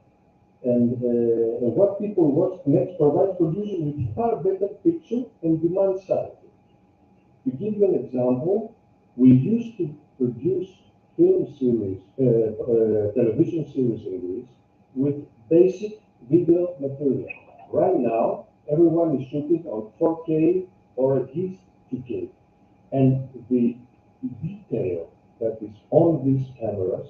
and what people watch next provides producers with far better picture and demand side. To give you an example, we used to produce film series, television series in Greece with basic video material. Right now, everyone is shooting on 4K or at least 2K. And the detail that is on these cameras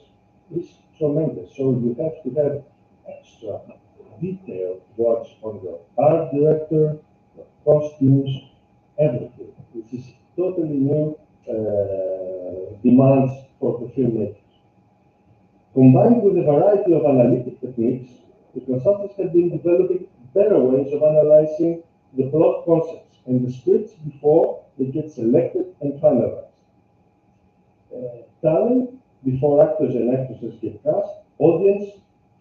is tremendous. So you have to have extra detailed watch on your art director, your costumes, everything. This is totally new demands for the filmmakers. Combined with a variety of analytic techniques, the consultants have been developing better ways of analyzing the plot concepts and the scripts before they get selected and finalized. Talent before actors and actresses get cast, audience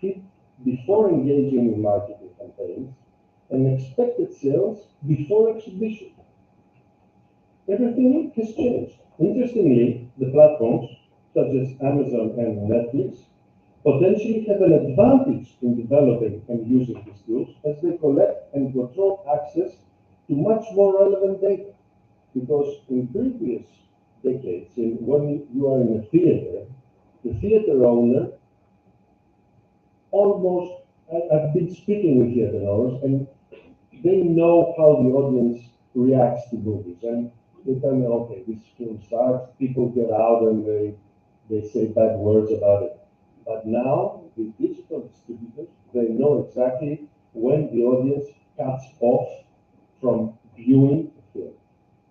fit before engaging in marketing campaigns, and expected sales before exhibition. Everything has changed. Interestingly, the platforms, such as Amazon and Netflix, potentially have an advantage in developing and using these tools as they collect and control access to much more relevant data. Because in previous decades, when you are in a theater, the theater owner almost, I've been speaking with theater owners, and they know how the audience reacts to movies. And they tell me, okay, this film starts, people get out and they say bad words about it. But now, with digital distributors, they know exactly when the audience cuts off from viewing the film.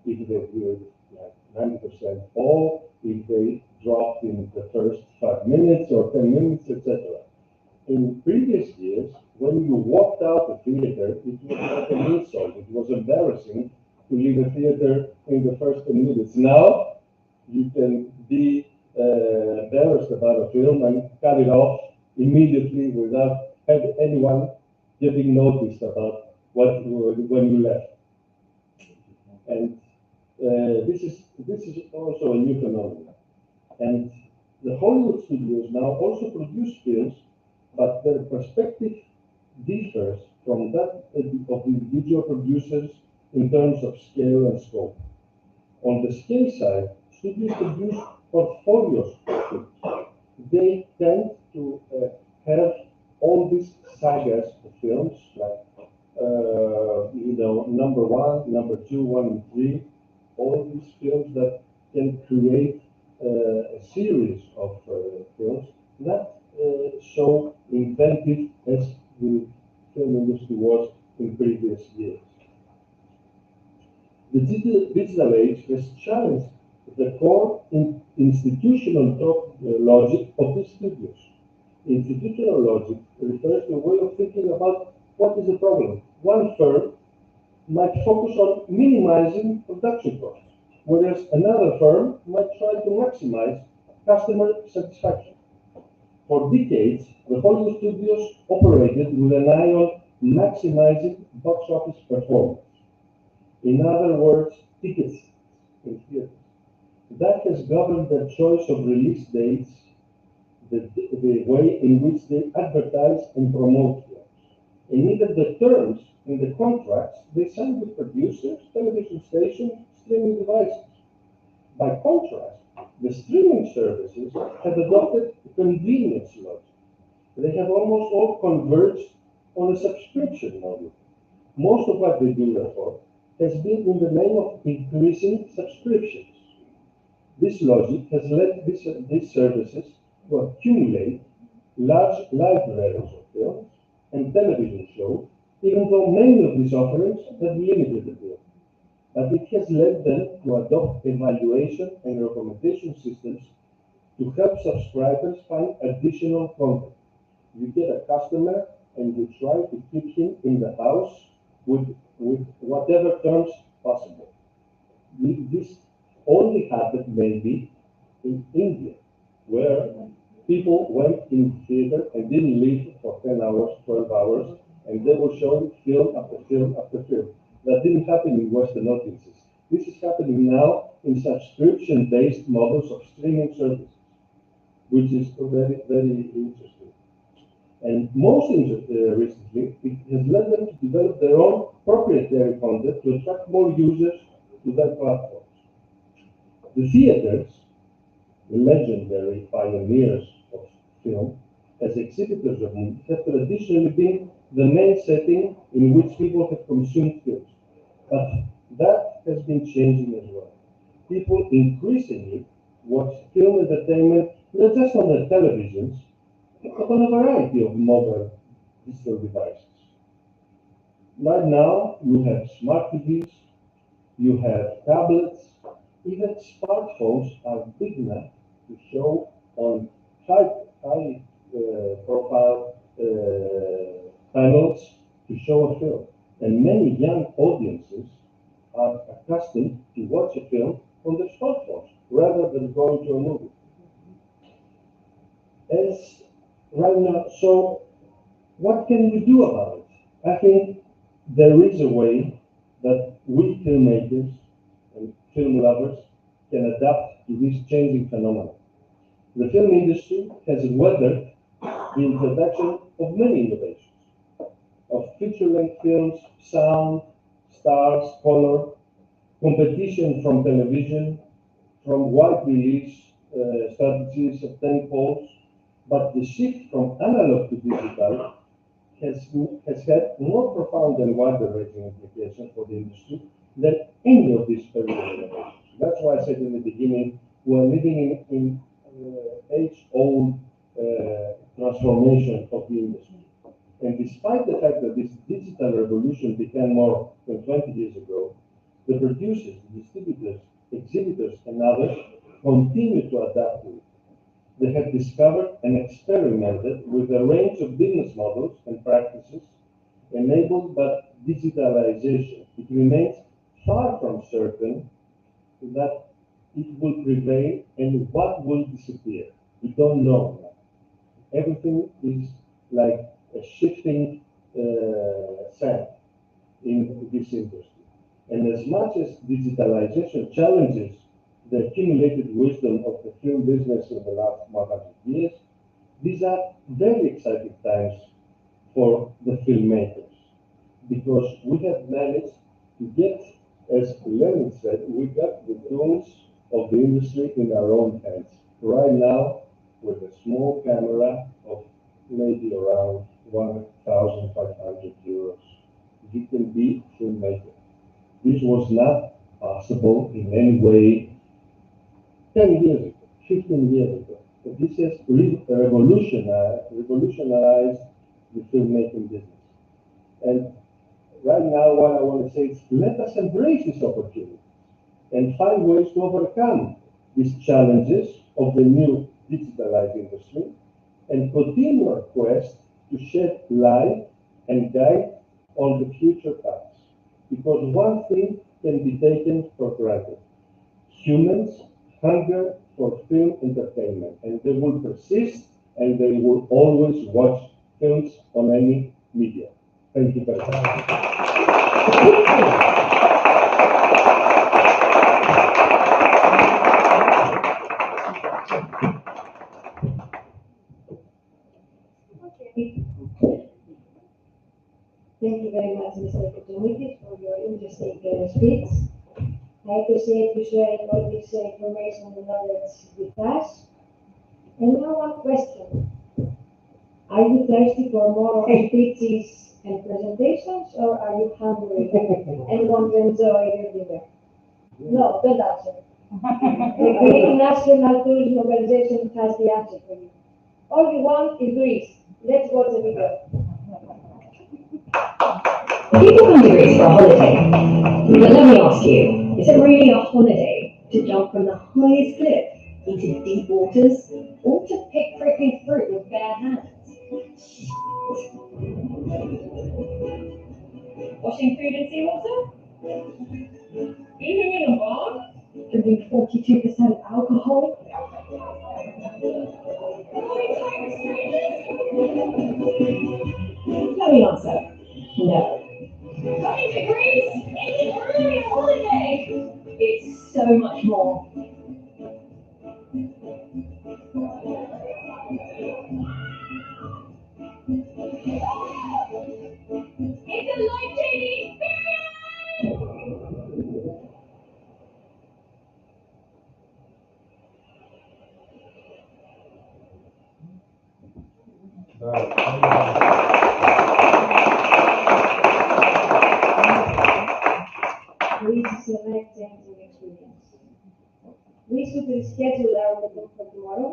If they view it like 90% all, if they dropped in the first 5 minutes or 10 minutes, etc. In previous years, when you walked out the theater, it was like an insult. It was embarrassing to leave a theater in the first 10 minutes. Now, you can be embarrassed about a film and cut it off immediately without anyone getting noticed about when you left. And this is also a new phenomenon. And the Hollywood studios now also produce films, but their perspective differs from that of individual producers in terms of scale and scope. On the scale side, studios produce portfolios. They tend to have all these sagas of films, like number 1, number 2, 1 and 3, all these films that can create a series of films that so inventive as the film industry was in previous years. The digital age has challenged the core institutional logic of these studios. Institutional logic refers to a way of thinking about what is the problem. One firm might focus on minimizing production costs, whereas another firm might try to maximize customer satisfaction. For decades, the Hollywood studios operated with an eye on maximizing box office performance. In other words, tickets in theaters. That has governed their choice of release dates, the way in which they advertise and promote films, and even the terms in the contracts they sign with producers, television stations, streaming devices. By contrast, the streaming services have adopted a convenience logic. They have almost all converged on a subscription model. Most of what they do, therefore, has been in the name of increasing subscriptions. This logic has led these services to accumulate large libraries of films and television shows, even though many of these offerings have limited appeal. But it has led them to adopt evaluation and recommendation systems to help subscribers find additional content. You get a customer and you try to keep him in the house with whatever terms possible. This only happened maybe in India, where people went in theater and didn't leave for 10 hours, 12 hours, and they were showing film after film after film. That didn't happen in Western audiences. This is happening now in subscription-based models of streaming services, which is very, very interesting. And most recently, it has led them to develop their own proprietary content to attract more users to their platforms. The theaters, the legendary pioneers of film, as exhibitors of movies, have traditionally been the main setting in which people have consumed films. But that has been changing as well. People increasingly watch film entertainment not just on their televisions, but on a variety of mobile digital devices. Right now, you have smart TVs, you have tablets, even smartphones are big enough to show on high profile panels to show a film. And many young audiences are accustomed to watch a film on their smartphones rather than going to a movie. As right now, so what can we do about it? I think there is a way that we filmmakers and film lovers can adapt to this changing phenomenon. The film industry has weathered the introduction of many innovations, of feature-length films, sound, stars, color, competition from television, from wide release strategies of 10 poles, but the shift from analog to digital has had more profound and wider-ranging implications for the industry than any of these earlier innovations. That's why I said in the beginning, we're living in age-old transformation of the industry. And despite the fact that this digital revolution began more than 20 years ago, the producers, the distributors, exhibitors, and others continue to adapt to it. They have discovered and experimented with a range of business models and practices enabled by digitalization. It remains far from certain that it will prevail and what will disappear. We don't know now. Everything is like a shifting sand in this industry. And as much as digitalization challenges the accumulated wisdom of the film business in the last 100 years, these are very exciting times for the filmmakers because we have managed to get, as Lenin said, we got the tools of the industry in our own hands. Right now, with a small camera of maybe around 1,500 euros, you can be a filmmaker. This was not possible in any way 10 years ago, 15 years ago. But this has revolutionized the filmmaking business. And right now, what I want to say is let us embrace this opportunity and find ways to overcome these challenges of the new digitalized industry and continue our quest to shed light and guide on the future paths. Because one thing can be taken for granted. Humans hunger for film entertainment, and they will persist and they will always watch films on any media. Thank you very much. Thank you very much, Mr. Kotoumidis, for your interesting speech. I appreciate you sharing all this information and knowledge with us. And now one question. Are you thirsty for more speeches and presentations, or are you hungry and want to enjoy your dinner? No, don't answer. The Greek National Tourism Organization has the answer for you. All you want is Greece. Let's watch the video. People come to Greece for a holiday, but let me ask you, is it really a holiday to jump from the highest cliff into deep waters, or to pick prickly fruit with bare hands? Washing food in seawater? Eating in a bar? Drinking 42% alcohol? Let me answer. No. Coming to Greece isn't really a holiday. It's so much more. It's a life-changing experience! Greece is a life-changing experience. We should reschedule our meeting for tomorrow,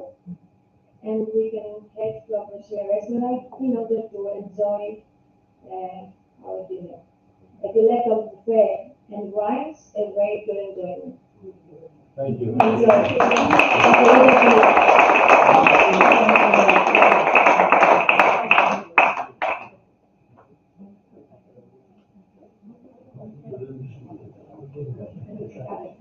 and we can head to a Persia restaurant in order to enjoy our dinner. A delectable buffet and wines, a way to enjoy them. Thank you. Enjoy. Okay.